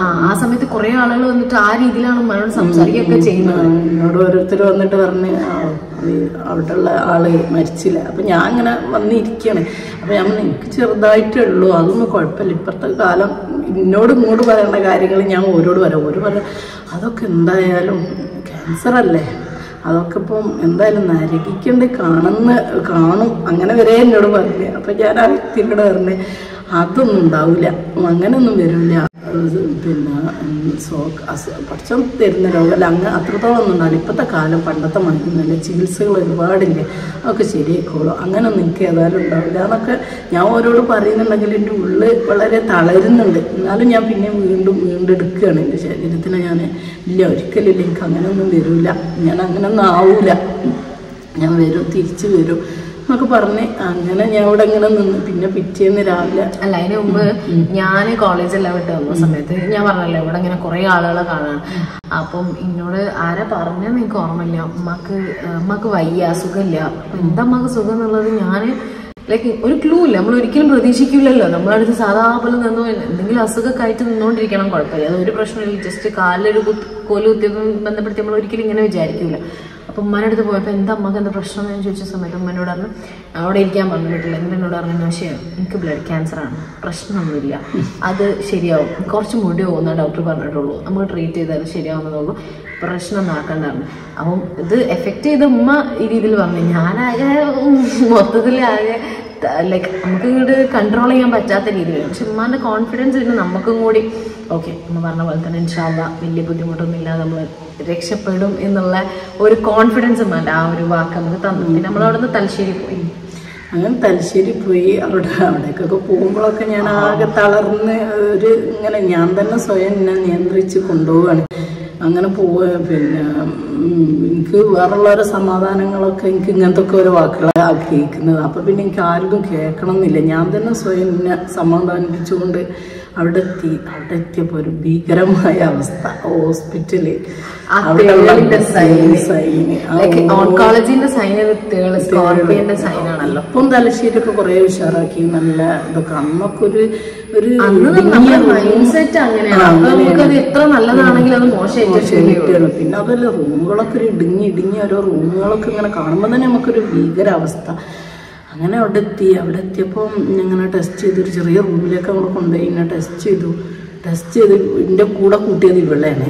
ആ സമയത്ത് കുറെ ആളുകൾ വന്നിട്ട് ആ രീതിയിലാണ് ഉമ്മാനോട് സംസാരിക്കുകയൊക്കെ ചെയ്യുന്നത്. എന്നോട് ഓരോരുത്തർ വന്നിട്ട് പറഞ്ഞ് അവിടെയുള്ള ആള് മരിച്ചില്ല. അപ്പം ഞാൻ ഇങ്ങനെ വന്നിരിക്കുകയാണ്. അപ്പം ഞാൻ എനിക്ക് ചെറുതായിട്ടേ ഉള്ളൂ, അതൊന്നും കുഴപ്പമില്ല. ഇപ്പോഴത്തെ കാലം ഇങ്ങോട്ട് പറയേണ്ട കാര്യങ്ങൾ ഞാൻ ഓരോട് പറയാം. അതൊക്കെ എന്തായാലും ക്യാൻസർ അല്ലേ, അതൊക്കെ ഇപ്പം എന്തായാലും നരകിക്കേണ്ടി കാണും അങ്ങനെ വരെ എന്നോട് പറഞ്ഞു. അപ്പം ഞാൻ ആ വ്യക്തിയോട് പറഞ്ഞ് അതൊന്നും ഉണ്ടാവില്ല, അങ്ങനെയൊന്നും വരില്ല, പിന്നെ പഠിച്ചം തരുന്ന രോഗമല്ല, അത്രത്തോളം ഒന്നും ഉണ്ടാവില്ല. ഇപ്പോഴത്തെ കാലം പണ്ടത്തെ മരുന്നല്ല, ചികിത്സകൾ ഒരുപാടില്ലേ, അതൊക്കെ ശരിയായിക്കോളും, അങ്ങനെയൊന്നും എനിക്ക് ഏതായാലും ഉണ്ടാവില്ല എന്നൊക്കെ ഞാൻ ഓരോട് പറയുന്നുണ്ടെങ്കിൽ എൻ്റെ ഉള്ളിൽ വളരെ തളരുന്നുണ്ട്. എന്നാലും ഞാൻ പിന്നെ വീണ്ടും എടുക്കുകയാണ് എൻ്റെ ശരീരത്തിന്. ഒരിക്കലില്ല, എനിക്ക് അങ്ങനെയൊന്നും വരില്ല, ഞാൻ അങ്ങനെയൊന്നും ആവില്ല, ഞാൻ തിരിച്ചു വരും എന്നൊക്കെ പറഞ്ഞ് അങ്ങനെ ഞാൻ അവിടെ ഇങ്ങനെ നിന്ന്. പിന്നെ പിറ്റേന്ന് രാവിലെ അല്ല, അതിന് മുമ്പ് ഞാൻ കോളേജെല്ലാം വിട്ട് വന്ന സമയത്ത് ഞാൻ പറഞ്ഞല്ലോ ഇവിടെ ഇങ്ങനെ കുറെ ആളുകളെ കാണാൻ. അപ്പം എന്നോട് ആരാ പറഞ്ഞെന്ന് എനിക്ക് ഓർമ്മയില്ല, അമ്മക്ക് വയ്യ, സുഖമില്ല. എന്താ അമ്മക്ക് സുഖം എന്നുള്ളത് ഞാൻ ലൈക്ക് ഒരു ക്ലൂ ഇല്ല. നമ്മൾ ഒരിക്കലും പ്രതീക്ഷിക്കില്ലല്ലോ. നമ്മളടുത്ത് സാധാ പോലെ നിന്നു എന്തെങ്കിലും അസുഖമൊക്കെ ആയിട്ട് നിന്നുകൊണ്ടിരിക്കണം, കുഴപ്പമില്ല, അതൊരു പ്രശ്നമില്ല. ജസ്റ്റ് കാലിലൊരു കോല് കുത്തിയതും ബന്ധപ്പെടുത്തി നമ്മൾ ഒരിക്കലും ഇങ്ങനെ വിചാരിക്കില്ല. അപ്പം ഉമ്മാൻ്റെ അടുത്ത് പോയപ്പോൾ എന്താ അമ്മക്ക് എന്താ പ്രശ്നം എന്ന് ചോദിച്ച സമയത്ത് ഉമ്മനോട് പറഞ്ഞു അവിടെ ഇരിക്കാൻ പറഞ്ഞു വീട്ടിൽ. എന്നോട് പറഞ്ഞു പക്ഷേ എനിക്ക് ബ്ലഡ് ക്യാൻസറാണ്, പ്രശ്നമൊന്നുമില്ല, അത് ശരിയാവും, കുറച്ച് മുടി പോകുന്ന ഡോക്ടർ പറഞ്ഞിട്ടുള്ളൂ, നമുക്ക് ട്രീറ്റ് ചെയ്താൽ ശരിയാവുന്നതുള്ളൂ, പ്രശ്നമൊന്നും ആക്കണ്ടായിരുന്നു. അപ്പം ഇത് എഫക്റ്റ് ചെയ്ത ഉമ്മ ഈ രീതിയിൽ പറഞ്ഞു. ഞാനാകെ മൊത്തത്തിൽ ആകെ ലൈക്ക് നമുക്ക് ഇങ്ങോട്ട് കൺട്രോൾ ചെയ്യാൻ പറ്റാത്ത രീതിയിലാണ്. പക്ഷെ ഉമ്മാൻ്റെ കോൺഫിഡൻസ് പിന്നെ നമുക്കും കൂടി ഓക്കെ ഉമ്മ പറഞ്ഞ പോലെ തന്നെ ഇൻഷാ അല്ലാ വലിയ ബുദ്ധിമുട്ടൊന്നും ഇല്ലാതെ നമ്മൾ രക്ഷപ്പെടും എന്നുള്ള ഒരു കോൺഫിഡൻസ് ഉമ്മാൻ്റെ ആ ഒരു വാക്ക് നമുക്ക് തന്നു. പിന്നെ നമ്മളവിടെ നിന്ന് തലശ്ശേരി പോയി. അങ്ങനെ തലശ്ശേരി പോയി. അവിടേക്കൊക്കെ പോകുമ്പോഴൊക്കെ ഞാൻ ആകെ തളർന്ന് ഇങ്ങനെ ഞാൻ തന്നെ സ്വയം എന്നെ നിയന്ത്രിച്ച് കൊണ്ടുപോവുകയാണ്. അങ്ങനെ പിന്നെ എനിക്ക് വേറുള്ളവരെ സമാധാനങ്ങളൊക്കെ എനിക്ക് ഇങ്ങനത്തെ ഒക്കെ ഓരോ വാക്കുകളാണ് കേൾക്കുന്നത്. അപ്പം പിന്നെ എനിക്ക് ആർക്കും കേൾക്കണം എന്നില്ല. ഞാൻ തന്നെ സ്വയം എന്നെ സമാധാനിപ്പിച്ചുകൊണ്ട് അവിടെ എത്തിയപ്പോൾ ഒരു ഭീകരമായ അവസ്ഥ. ഹോസ്പിറ്റല് ഇപ്പം തലശ്ശേരിയൊക്കെ കുറെ ഉഷാറാക്കി നല്ല ഇതൊക്കെ. അന്നൊക്കെ ഒരു എത്ര നല്ലതാണെങ്കിലും അത് മോശമായിട്ടാണ്. പിന്നെ അതല്ല റൂമുകളൊക്കെ ഒരു ഇടുങ്ങി ഓരോ റൂമുകളൊക്കെ ഇങ്ങനെ കാണുമ്പോൾ തന്നെ നമുക്കൊരു ഭീകരാവസ്ഥ. അങ്ങനെ അവിടെ എത്തിയപ്പോൾ ഞങ്ങനെ ടെസ്റ്റ് ചെയ്ത് ഒരു ചെറിയ റൂമിലേക്ക് നമ്മൾ കൊണ്ടുപോയി. എന്നെ ടെസ്റ്റ് ചെയ്ത് എൻ്റെ കൂടെ കൂട്ടിയത് ഇവളെയാണ്.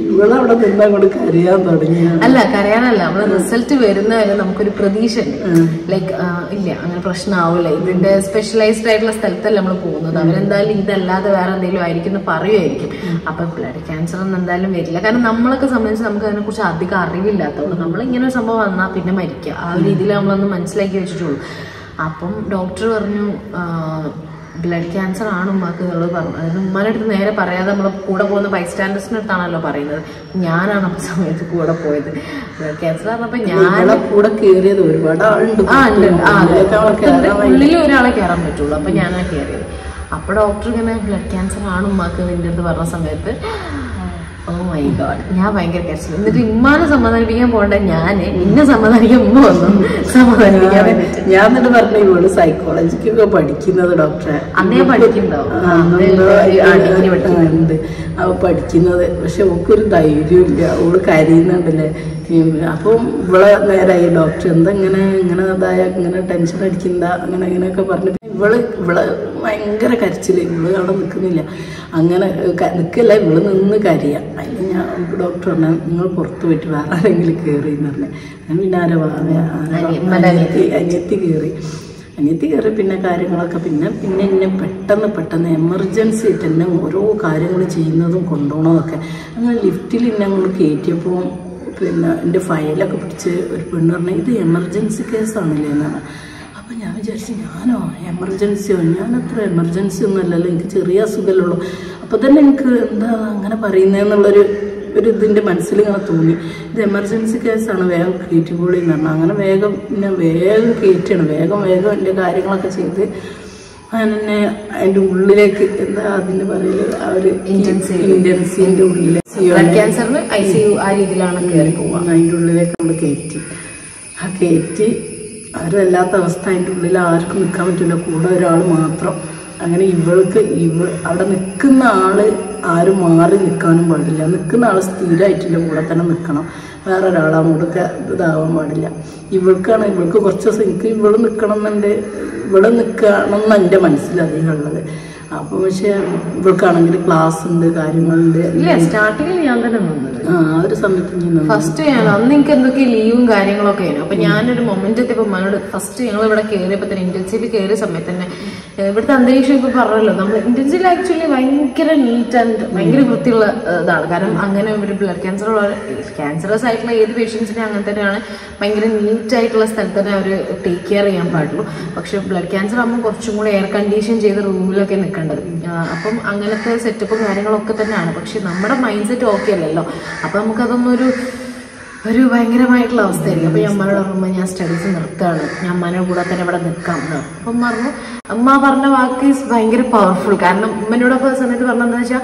ഇവളവിടെ നിന്ന് അങ്ങോട്ട് കരയാൻ തുടങ്ങി. അല്ല കരയാനല്ല, നമ്മള് റിസൾട്ട് വരുന്നവരെ നമുക്കൊരു പ്രതീക്ഷ ഉണ്ട്. ലൈക്ക് ഇല്ല അങ്ങനെ പ്രശ്നമാവില്ല, ഇതിന്റെ സ്പെഷ്യലൈസ്ഡ് ആയിട്ടുള്ള സ്ഥലത്തല്ല നമ്മൾ പോകുന്നത്, അവരെന്തായാലും ഇതല്ലാതെ വേറെ എന്തെങ്കിലും ആയിരിക്കും എന്ന് പറയുമായിരിക്കും. അപ്പൊ ബ്ലഡ് ക്യാൻസർ ഒന്നും എന്തായാലും വരില്ല. കാരണം നമ്മളൊക്കെ സംബന്ധിച്ച് നമുക്ക് അതിനെ കുറിച്ച് അധികം അറിവില്ലാത്തതുകൊണ്ട് നമ്മൾ ഇങ്ങനെ ഒരു സംഭവം വന്നാൽ പിന്നെ മരിക്കുക ആ ഒരു രീതിയിൽ നമ്മളൊന്ന് മനസ്സിലാക്കി വെച്ചിട്ടുള്ളൂ. അപ്പം ഡോക്ടർ പറഞ്ഞു ബ്ലഡ് ക്യാൻസർ ആണ് ഉമ്മാക്ക് എന്നുള്ളത് പറഞ്ഞു. അതായത് ഉമ്മാൻ്റെ അടുത്ത് നേരെ പറയാതെ നമ്മൾ കൂടെ പോകുന്ന ബൈസ്റ്റാൻഡേഴ്സിൻ്റെ അടുത്താണല്ലോ പറയുന്നത്. ഞാനാണ് ആ സമയത്ത് കൂടെ പോയത്. ബ്ലഡ് ക്യാൻസർ പറഞ്ഞപ്പോൾ ഞാൻ കൂടെ കയറിയത് ഒരുപാട് ആളുണ്ട്. ഉള്ളിൽ ഒരാളെ കയറാൻ പറ്റുള്ളൂ. അപ്പം ഞാനാണ് കയറിയത്. അപ്പോൾ ഡോക്ടർ ഇങ്ങനെ ബ്ലഡ് ക്യാൻസർ ആണ് ഉമ്മാക്ക് നിൻ്റെ അടുത്ത് പറഞ്ഞ സമയത്ത് ഓ മൈ ഗോഡ് ഞാൻ ഭയങ്കര കരച്ചിൽ. എന്നിട്ട് ഉമ്മാനെ സമാധാനിപ്പിക്കാൻ പോകണ്ട ഞാൻ എന്നെ സമാധാനിക്കാൻ ഉമ്മ വന്നു സമാധാനിപ്പിക്കാൻ വേണ്ടിട്ട്. ഞാൻ എന്നിട്ട് പറഞ്ഞു ഇവള് സൈക്കോളജിക്കൊക്കെ പഠിക്കുന്നത് ഡോക്ടറെ അന്നേ പഠിക്കുന്നുണ്ടാവും അവ പഠിക്കുന്നത്. പക്ഷെ അവൾക്കൊരു ധൈര്യമില്ല, അവള് കരയുന്നുണ്ടല്ലേ. അപ്പം ഇവളെ നേരായി ഡോക്ടർ എന്താ ഇങ്ങനെ അതായ ഇങ്ങനെ ടെൻഷൻ അടിക്കണ്ട ഇങ്ങനെയൊക്കെ പറഞ്ഞു. ഇവള് ഭയങ്കര കരച്ചില്. ഇവള് അവിടെ നിൽക്കുന്നില്ല, അങ്ങനെ നിൽക്കല്ല, ഇവള് നിന്ന് കരയാ. അതിന് ഞാൻ ഡോക്ടർ പറഞ്ഞാൽ നിങ്ങൾ പുറത്ത് പോയിട്ട് വേറെ ആരെങ്കിലും കയറി എന്ന് പറഞ്ഞു. ഞാൻ പിന്നെ അനിയത്തി കയറി. പിന്നെ കാര്യങ്ങളൊക്കെ പിന്നെ എന്നെ പെട്ടെന്ന് എമർജൻസി ആയിട്ട് എന്നെ ഓരോ കാര്യങ്ങൾ ചെയ്യുന്നതും കൊണ്ടുപോകണതൊക്കെ. അങ്ങനെ ലിഫ്റ്റിൽ എന്നെ അങ്ങോട്ട് കയറ്റിയപ്പോൾ പിന്നെ എൻ്റെ ഫയലൊക്കെ പിടിച്ച് ഒരു പെണ്ണ് പറഞ്ഞാൽ ഇത് എമർജൻസി കേസാണല്ലേ എന്നാണ്. അപ്പം ഞാൻ വിചാരിച്ചു ഞാനോ എമർജൻസിയോ, ഞാനത്ര എമർജൻസി ഒന്നും അല്ലല്ലോ, എനിക്ക് ചെറിയ അസുഖമല്ലുള്ളൂ. അപ്പോൾ തന്നെ എനിക്ക് എന്താ അങ്ങനെ പറയുന്നതെന്നുള്ളൊരു ഇതിൻ്റെ മനസ്സിൽ ഇങ്ങനെ തോന്നി. ഇത് എമർജൻസി കേസാണ്, വേഗം കയറ്റിക്കോളി എന്ന് പറഞ്ഞു. അങ്ങനെ വേഗം കയറ്റണം, വേഗം എൻ്റെ കാര്യങ്ങളൊക്കെ ചെയ്ത് അങ്ങനെ അതിൻ്റെ ഉള്ളിലേക്ക് എന്താ അതിൻ്റെ പറയല് ആ ഒരു ഇന്റൻസീവിൻ്റെ ഉള്ളിലേക്ക് അതിൻ്റെ ഉള്ളിലേക്ക് നമ്മൾ കയറ്റി ആരുമല്ലാത്ത അവസ്ഥ. അതിൻ്റെ ഉള്ളിൽ ആർക്കും നിൽക്കാൻ പറ്റില്ല, കൂടെ ഒരാൾ മാത്രം. അങ്ങനെ അവിടെ നിൽക്കുന്ന ആള് ആരും മാറി നിൽക്കാനും പാടില്ല. നിൽക്കുന്ന ആൾ സ്ഥിരമായിട്ടില്ല, കൂടെ തന്നെ നിൽക്കണം. വേറെ ഒരാൾ അങ്ങോട്ടൊക്കെ ഇതാവാൻ പാടില്ല. ഇവൾക്ക് കുറച്ച് ദിവസം എനിക്ക് ഇവിടെ നിൽക്കണം എന്ന് എൻ്റെ മനസ്സിലധികം ഉള്ളത്. അപ്പം പക്ഷെ ഇവൾക്കാണെങ്കിൽ ക്ലാസ് ഉണ്ട്, കാര്യങ്ങളുണ്ട്. സ്റ്റാർട്ടിങ്ങിൽ ഞാൻ തന്നെ നിന്നത് ആ ഒരു സമയത്ത് ഫസ്റ്റ് അന്ന് എനിക്ക് എന്തൊക്കെ ലീവും കാര്യങ്ങളൊക്കെ ആയിരുന്നു. അപ്പൊ ഞാനൊരു മൊമെന്റ് എത്തിയപ്പോൾ മനോട് ഫസ്റ്റ് ഞങ്ങൾ ഇവിടെ കയറിയപ്പോൾ തന്നെ ഇന്റൻസീവിൽ കയറിയ സമയത്ത് തന്നെ ഇവിടുത്തെ അന്തരീക്ഷം ഇപ്പൊ പറഞ്ഞല്ലോ, നമ്മൾ ഇന്റൻസീവിൽ ആക്ച്വലി ഭയങ്കര നീറ്റ് ആൻഡ് ഭയങ്കര വൃത്തിയുള്ള ഇതാണ്. കാരണം അങ്ങനെ ഒരു ബ്ലഡ് ക്യാൻസറസ് ആയിട്ടുള്ള ഏത് പേഷ്യൻസിനെ അങ്ങനെ തന്നെയാണ്, ഭയങ്കര നീറ്റ് ആയിട്ടുള്ള സ്ഥലത്ത് തന്നെ അവർ ടേക്ക് കെയർ ചെയ്യാൻ പാടുള്ളൂ. പക്ഷെ ബ്ലഡ് ക്യാൻസർ ആകുമ്പോൾ കുറച്ചും കൂടെ എയർ കണ്ടീഷൻ ചെയ്ത റൂമിലൊക്കെ നിൽക്കേണ്ടത്. അപ്പം അങ്ങനത്തെ സെറ്റപ്പും കാര്യങ്ങളൊക്കെ തന്നെയാണ്. പക്ഷെ നമ്മുടെ മൈൻഡ് സെറ്റ് ഓക്കെ അല്ലല്ലോ. അപ്പം നമുക്കതൊന്നൊരു ഒരു ഭയങ്കരമായിട്ടുള്ള അവസ്ഥയായിരിക്കും. അപ്പൊ ഞാൻ അമ്മയോട് പറയുമ്പോൾ ഞാൻ സ്റ്റഡീസ് നിർത്തുകയാണ്, ഞാൻ അമ്മേനെ കൂടെ തന്നെ ഇവിടെ നിൽക്കാം എന്ന്. അപ്പം പറഞ്ഞു, അമ്മ പറഞ്ഞ വാക്ക് ഈസ് ഭയങ്കര പവർഫുൾ. കാരണം ഉമ്മനോടൊപ്പം സമയത്ത് പറഞ്ഞതെന്ന് വെച്ചാൽ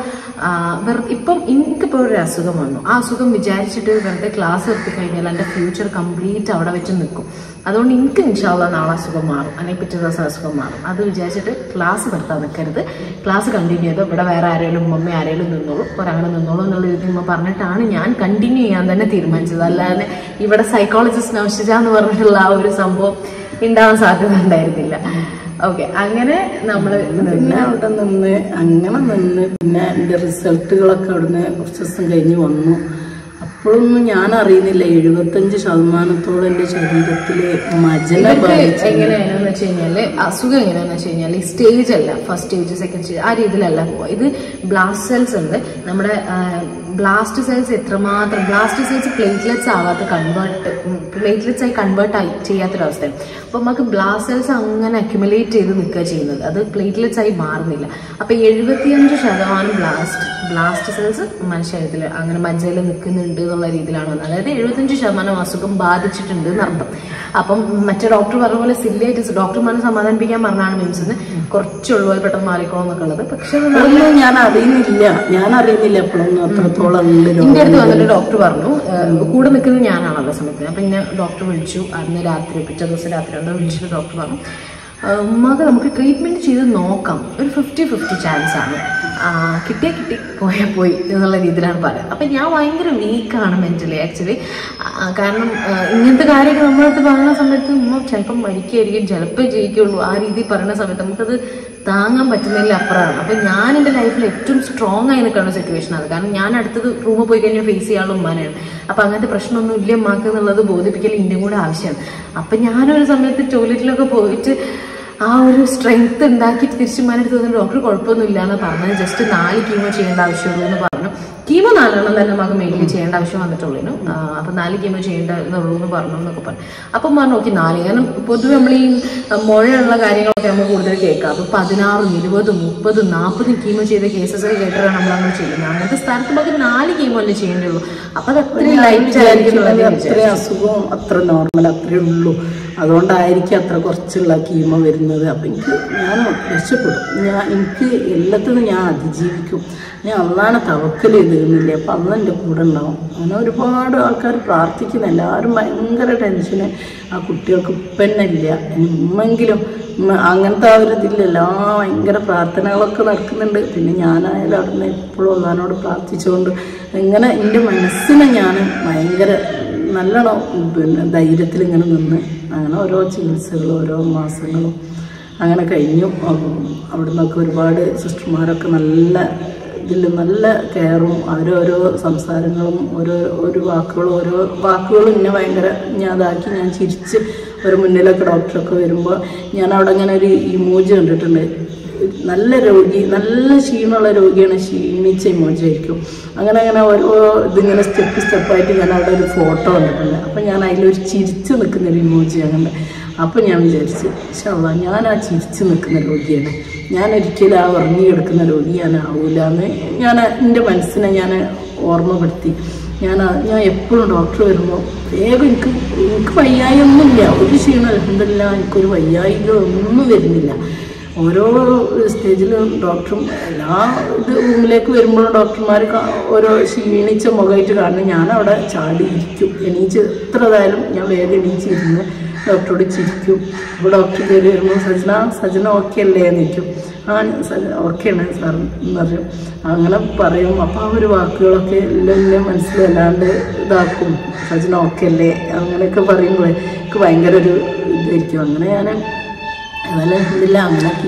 ഇപ്പം എനിക്കിപ്പോൾ ഒരു അസുഖം വന്നു, ആ അസുഖം വിചാരിച്ചിട്ട് വെറുതെ ക്ലാസ് നിർത്തി കഴിഞ്ഞാൽ എൻ്റെ ഫ്യൂച്ചർ കംപ്ലീറ്റ് അവിടെ വെച്ച് നിൽക്കും. അതുകൊണ്ട് എനിക്ക് ഇൻഷാല്ലാ നാളെ അസുഖം മാറും, അല്ലെങ്കിൽ പിറ്റേ ദിവസം അസുഖം മാറും. അത് വിചാരിച്ചിട്ട് ക്ലാസ് നിർത്താൻ നിൽക്കരുത്, ക്ലാസ് കണ്ടിന്യൂ ചെയ്തോ, ഇവിടെ വേറെ ആരെങ്കിലും മമ്മി ആരെങ്കിലും നിന്നോളൂ, ഒരാളെ നിന്നോളൂ എന്നുള്ള രീതിയിൽ ഉമ്മ പറഞ്ഞിട്ടാണ് ഞാൻ കണ്ടിന്യൂ ചെയ്യാൻ തന്നെ തീരുമാനിച്ചത്. അല്ലാതെ ഇവിടെ സൈക്കോളജിസ്റ്റ് നൗഷിജ എന്ന് പറഞ്ഞിട്ടുള്ള ആ ഒരു സംഭവം ഉണ്ടാവാൻ സാധ്യത ഉണ്ടായിരുന്നില്ല. ഓക്കെ, അങ്ങനെ നമ്മൾ പിന്നെ അവിടെ നിന്ന് പിന്നെ എൻ്റെ റിസൾട്ടുകളൊക്കെ അവിടുന്ന് കുറച്ച് ദിവസം കഴിഞ്ഞ് വന്നു. അപ്പോഴൊന്നും ഞാൻ അറിയുന്നില്ല 75% എൻ്റെ ശരീരത്തില് മജല എങ്ങനെയാണെന്ന് വെച്ച് കഴിഞ്ഞാല് അസുഖം എങ്ങനെയാന്ന് വെച്ച് കഴിഞ്ഞാൽ ഈ സ്റ്റേജ് അല്ല, ഫസ്റ്റ് സ്റ്റേജ് സെക്കൻഡ് സ്റ്റേജ് ആ രീതിയിലല്ല പോവുക. ഇത് ബ്ലാസ്റ്റ് സെൽസ് ഉണ്ട്. നമ്മുടെ ബ്ലാസ്റ്റ് സെൽസ് എത്രമാത്രം ബ്ലാസ്റ്റ് സെൽസ് പ്ലേറ്റ്ലെറ്റ്സ് ആവാത്ത പ്ലേറ്റ്ലെറ്റ്സ് ആയി കൺവേർട്ട് ആയി ചെയ്യാത്തൊരവസ്ഥയാണ്. അപ്പൊ നമുക്ക് ബ്ലാസ്റ്റ് സെൽസ് അങ്ങനെ അക്യുമുലേറ്റ് ചെയ്ത് നിൽക്കുക ചെയ്യുന്നത്, അത് പ്ലേറ്റ്ലെറ്റ്സ് ആയി മാറുന്നില്ല. അപ്പൊ 75% ബ്ലാസ്റ്റ് സെൽസ് മനുഷ്യത്തിൽ അങ്ങനെ മജ്ജയിൽ നിൽക്കുന്നുണ്ട് എന്നുള്ള രീതിയിലാണ് വന്നത്. അതായത് 75% അസുഖം ബാധിച്ചിട്ടുണ്ട് എന്നർത്ഥം. അപ്പം മറ്റേ ഡോക്ടർ പറഞ്ഞ പോലെ സില്ലിയായിട്ട് ഡോക്ടർമാരെ സമാധാനിപ്പിക്കാൻ പറഞ്ഞാണ് മിംസിന് കുറച്ചുള്ളൂ പെട്ടെന്ന് മാറിക്കോളും എന്നൊക്കെ ഉള്ളത്. പക്ഷെ ഞാൻ അറിയുന്നില്ല എപ്പോഴൊന്നും അത്രത്തോളം. എന്റെ അടുത്ത് വന്നിട്ട് ഡോക്ടർ പറഞ്ഞു, കൂടെ നിൽക്കുന്നത് ഞാനാണല്ലോ സമയത്ത്. അപ്പൊ ഇന്നെ ഡോക്ടർ വിളിച്ചു, അന്ന് രാത്രി പിറ്റേ ദിവസം രാത്രി വിളിച്ചിട്ട് ഡോക്ടർ പറഞ്ഞു, ഉമ്മക്ക് നമുക്ക് ട്രീറ്റ്മെന്റ് ചെയ്ത് നോക്കാം, ഒരു 50-50 ചാൻസ് ആണ്, കിട്ടിയാൽ കിട്ടി പോയാൽ പോയി എന്നുള്ള രീതിയിലാണ് പറയുന്നത്. അപ്പം ഞാൻ ഭയങ്കര വീക്കാണ് മെന്റലി ആക്ച്വലി. കാരണം ഇങ്ങനത്തെ കാര്യമൊക്കെ നമ്മളടുത്ത് പറയുന്ന സമയത്ത് ഉമ്മ ചിലപ്പം മരിക്കുകയായിരിക്കും, ചിലപ്പോൾ ജയിക്കുള്ളൂ, ആ രീതിയിൽ പറയുന്ന സമയത്ത് നമുക്കത് താങ്ങാൻ പറ്റുന്നതിൽ അപ്പുറമാണ്. അപ്പം ഞാൻ എൻ്റെ ലൈഫിൽ ഏറ്റവും സ്ട്രോങ് ആയി നിൽക്കുന്ന സിറ്റുവേഷൻ ആണ്. കാരണം ഞാൻ അടുത്തത് റൂമിൽ പോയി കഴിഞ്ഞാൽ ഫേസ് ചെയ്യാനുള്ള ഉമ്മാനാണ്. അപ്പം അങ്ങനത്തെ പ്രശ്നമൊന്നും ഇല്ല ഉമ്മാക്ക് എന്നുള്ളത് ബോധിപ്പിക്കൽ എൻ്റെ കൂടെ ആവശ്യമാണ്. അപ്പം ഞാനൊരു സമയത്ത് ടോയ്ലറ്റിലൊക്കെ പോയിട്ട് ആ ഒരു സ്ട്രെങ്ത് ഉണ്ടാക്കിയിട്ട് തിരിച്ചു ഉമ്മാനെടുത്ത് വന്നിട്ട് ഡോക്ടർ കുഴപ്പമൊന്നുമില്ല എന്ന് പറഞ്ഞത്, ജസ്റ്റ് 4 കീമോ ചെയ്യേണ്ട ആവശ്യമുള്ളൂ എന്ന് പറഞ്ഞു. കീമോ 4 തന്നെ നമുക്ക് മെയിൻലി ചെയ്യേണ്ട ആവശ്യം വന്നിട്ടുള്ളൂ. അപ്പം 4 കീമോ ചെയ്യേണ്ടതുള്ളൂ എന്ന് പറഞ്ഞു എന്നൊക്കെ പറഞ്ഞു. അപ്പം പറഞ്ഞു നോക്കി 4, കാരണം പൊതുവെ നമ്മൾ ഈ മുഴയുള്ള കാര്യങ്ങളൊക്കെ നമ്മൾ കൂടുതൽ കേൾക്കാം. അപ്പം 16, 20, 30, 40 കീമോ ചെയ്ത കേസസ് കേട്ടിട്ടാണ് നമ്മളങ്ങനെ ചെയ്യുന്നത്. അങ്ങനത്തെ സ്ഥലത്ത് നമുക്ക് 4 കീമോ അല്ലേ ചെയ്യേണ്ടുള്ളൂ. അപ്പം അത് അത്രയും ലൈറ്റ് ആയിരിക്കും, അത്രയും അസുഖവും അത്ര നോർമൽ അത്രേ ഉള്ളൂ. അതുകൊണ്ടായിരിക്കും അത്ര കുറച്ചുള്ള കീമോ വരുന്നത്. അപ്പം ഞാൻ രക്ഷപ്പെടും, എനിക്ക് എല്ലാത്തിനും ഞാൻ അതിജീവിക്കും. ഞാൻ അള്ളാനെ തവക്കൽ ചെയ്തിരുന്നില്ലേ, അപ്പം അന്ന് എൻ്റെ കൂടെ ഉണ്ടാവും. അങ്ങനെ ഒരുപാട് ആൾക്കാർ പ്രാർത്ഥിക്കുന്നു, എല്ലാവരും ഭയങ്കര ടെൻഷന്. ആ കുട്ടികൾക്ക് ഉപ്പന്നില്ല, ഉമ്മെങ്കിലും അങ്ങനത്തെ ആ ഒരു ഇതില്ലല്ല, ഭയങ്കര പ്രാർത്ഥനകളൊക്കെ നടക്കുന്നുണ്ട്. പിന്നെ ഞാനായാലും അവിടുന്ന് എപ്പോഴും അള്ളാനോട് പ്രാർത്ഥിച്ചുകൊണ്ട് ഇങ്ങനെ എൻ്റെ മനസ്സിനെ ഞാൻ ഭയങ്കര നല്ലോണം ധൈര്യത്തിൽ ഇങ്ങനെ നിന്ന് അങ്ങനെ ഓരോ ചികിത്സകളും ഓരോ മാസങ്ങളും അങ്ങനെ കഴിഞ്ഞു. അവിടെ നിന്നൊക്കെ ഒരുപാട് സിസ്റ്റർമാരൊക്കെ നല്ല നല്ല കെയറും ഓരോരോ സംസാരങ്ങളും ഓരോ വാക്കുകളും എന്നെ ഭയങ്കര അതാക്കി ഞാൻ ചിരിച്ച് ഒരു മുന്നിലൊക്കെ ഡോക്ടറൊക്കെ വരുമ്പോൾ ഞാൻ അവിടെ അങ്ങനെ ഒരു ഇമോജി കണ്ടിട്ടുണ്ട്. നല്ല രോഗി, നല്ല ക്ഷീണമുള്ള രോഗിയാണ്, ക്ഷീണിച്ച ഇമോജി ആയിരിക്കും. അങ്ങനെ ഓരോ ഇതിങ്ങനെ സ്റ്റെപ്പായിട്ട് ഞാൻ അവിടെ ഒരു ഫോട്ടോ കണ്ടിട്ടുണ്ട്. അപ്പം ഞാൻ അതിലൊരു ചിരിച്ച് നിൽക്കുന്നൊരു ഇമോജി അങ്ങനെ. അപ്പം ഞാൻ വിചാരിച്ച് ഇൻഷാല്ലാ ഞാൻ ആ ചിരിച്ച് നിൽക്കുന്ന രോഗിയാണ്, ഞാൻ ഒരിക്കലും ആ ഉറങ്ങി കിടക്കുന്ന രോഗി ഞാനാവൂല എന്ന് ഞാൻ എൻ്റെ മനസ്സിനെ ഞാൻ ഓർമ്മപ്പെടുത്തി. ഞാൻ എപ്പോഴും ഡോക്ടർ വരുമ്പോൾ വേഗം എനിക്ക് വയ്യായൊന്നുമില്ല, ഒരു ക്ഷീണം അൽഹംദുലില്ലാ എനിക്കൊരു വയ്യായിക ഒന്നും വരുന്നില്ല. ഓരോ സ്റ്റേജിലും ഡോക്ടറും എല്ലാ റൂമിലേക്ക് വരുമ്പോഴും ഡോക്ടർമാർ ഓരോ ക്ഷീണിച്ച മുഖമായിട്ട് കാണുന്നത് ഞാൻ അവിടെ ചാടി ഇരിക്കും. എണീച്ച് എത്ര ഇതായാലും ഞാൻ വേഗം എണീച്ചിരുന്ന് ഡോക്ടറോട് ചിരിക്കും. അപ്പോൾ ഡോക്ടർ കയറി വരുമ്പോൾ സജന ഓക്കെ അല്ലേ എന്ന് ചോദിക്കും. ഓക്കെയാണ് സാർ എന്ന് പറയും, അങ്ങനെ പറയും. അപ്പോൾ ആ ഒരു വാക്കുകളൊക്കെ എല്ലാം മനസ്സിലല്ലാണ്ട് ഇതാക്കും. സജന ഓക്കെ അല്ലേ അങ്ങനെയൊക്കെ പറയുമ്പോൾ എനിക്ക് ഭയങ്കര ഒരു ഇതായിരിക്കും. അങ്ങനെ ഞാൻ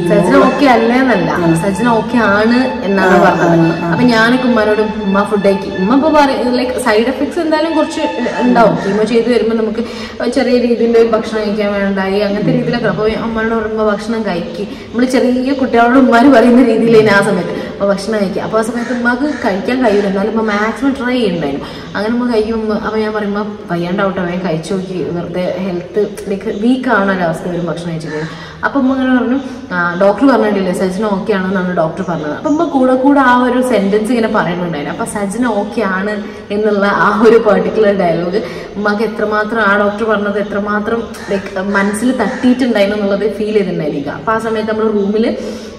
സജന ഓക്കെ അല്ലേന്നല്ല, സജന ഓക്കെ ആണ് എന്നാണ് പറഞ്ഞത്. അപ്പൊ ഞാനൊക്കെ ഉമ്മാനോട് ഉമ്മ ഫുഡ് ആക്കി ഉമ്മ ഇപ്പൊ പറയും ലൈക്ക് സൈഡ് എഫക്ട്സ് എന്തായാലും കുറച്ച് ഉണ്ടാവും. കീമോ ചെയ്ത് വരുമ്പോൾ നമുക്ക് ചെറിയ രീതിയിൽ ഭക്ഷണം കഴിക്കാൻ വേണ്ടായി അങ്ങനത്തെ രീതിയിലൊക്കെ. അപ്പൊ അമ്മയോട് പറയുമ്പോൾ ഭക്ഷണം കഴിക്കും. നമ്മൾ ചെറിയ കുട്ടികളോട് ഉമ്മാര് പറയുന്ന രീതിയിലേന് ആ സമയത്ത് അപ്പൊ ഭക്ഷണം കഴിക്കുക. അപ്പൊ ആ സമയത്ത് ഉമ്മക്ക് കഴിക്കാൻ കഴിയില്ല, എന്നാലും ഉമ്മ മാക്സിമം ട്രൈ ചെയ്യുന്നുണ്ടായിരുന്നു. അങ്ങനെ ഉമ്മ കഴിക്കുമ്പോൾ അപ്പൊ ഞാൻ പറയുമ്പോൾ വയ്യാണ്ടാവട്ടെ അവൻ കഴിച്ചു നോക്കി, വെറുതെ ഹെൽത്ത് ലൈക്ക് വീക്കാണ് ഒരവസ്ഥ വരും ഭക്ഷണം കഴിച്ചിട്ട്. അപ്പം അമ്മ അങ്ങനെ പറഞ്ഞു, ഡോക്ടർ പറഞ്ഞിട്ടില്ലേ സജിന ഓക്കെ ആണെന്നാണ് ഡോക്ടർ പറഞ്ഞത്. അപ്പം അമ്മ കൂടെ കൂടെ ആ ഒരു സെന്റൻസ് ഇങ്ങനെ പറയുന്നുണ്ടായിരുന്നു. അപ്പൊ സജിന ഓക്കെ ആണ് എന്നുള്ള ആ ഒരു പെർട്ടിക്കുലർ ഡയലോഗ് ഉമ്മക്ക് എത്രമാത്രം ആ ഡോക്ടർ പറഞ്ഞത് എത്രമാത്രം ലൈക്ക് മനസ്സിൽ തട്ടിയിട്ടുണ്ടായിരുന്നു എന്നുള്ളത് ഫീൽ ചെയ്തിട്ടുണ്ടായിരിക്കും. അപ്പൊ ആ സമയത്ത് നമ്മൾ റൂമിൽ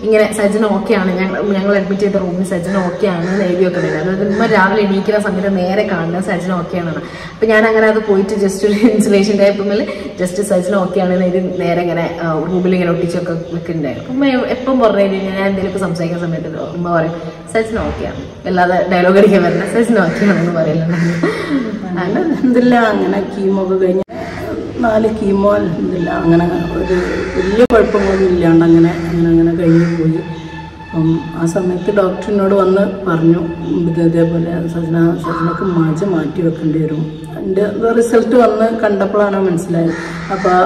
ഇങ്ങനെ സജിന ഓക്കെ ആണ്, ഞങ്ങൾ അഡ്മിറ്റ് ചെയ്ത റൂമിൽ സജിന ഓക്കെ ആണ് എന്ന് എഴുതി വെക്കുന്നുണ്ട്. അതായത് ഉമ്മ രാവിലെ എണീക്കുന്ന സമയത്ത് നേരെ കാണുന്നത് സജിന ഓക്കെ ആണെന്ന്. അപ്പൊ ഞാൻ അങ്ങനെ അത് പോയിട്ട് ജസ്റ്റ് ഒരു ഇൻസുലേഷൻ ടൈപ്പിൽ ജസ്റ്റ് സജിന ഓക്കെ ആണെന്ന് എഴുതി നേരെ ഇങ്ങനെ റൂമിൽ ഇങ്ങനെ ഒട്ടിച്ചൊക്കെ വെക്കുന്നുണ്ടായിരുന്നു. ഉമ്മ എപ്പം പറഞ്ഞു കഴിഞ്ഞാൽ ഞാൻ എന്തെങ്കിലുമൊക്കെ സംസാരിക്കുന്ന സമയത്ത് ഉമ്മ പറയും സജിന ഓക്കെ ആണ്, അല്ലാതെ ഡയലോഗ് അടിക്കാൻ വരില്ല, സജിന ഓക്കെ ആണെന്ന് പറയലുണ്ടായിരുന്നു. അങ്ങനെ എന്തില്ല, അങ്ങനെ കീമോ ഒക്കെ കഴിഞ്ഞ് 4 കീമോ എന്തില്ല, അങ്ങനെ ഒരു വലിയ കുഴപ്പങ്ങളൊന്നും ഇല്ലാണ്ട് അങ്ങനെ കഴിഞ്ഞു പോയി. അപ്പം ആ സമയത്ത് ഡോക്ടറിനോട് വന്ന് പറഞ്ഞു ഇതേപോലെ സജിനക്ക് മജ മാറ്റി വെക്കേണ്ടി വരും. എൻ്റെ റിസൾട്ട് വന്ന് കണ്ടപ്പോഴാണ് മനസ്സിലായത്. അപ്പോൾ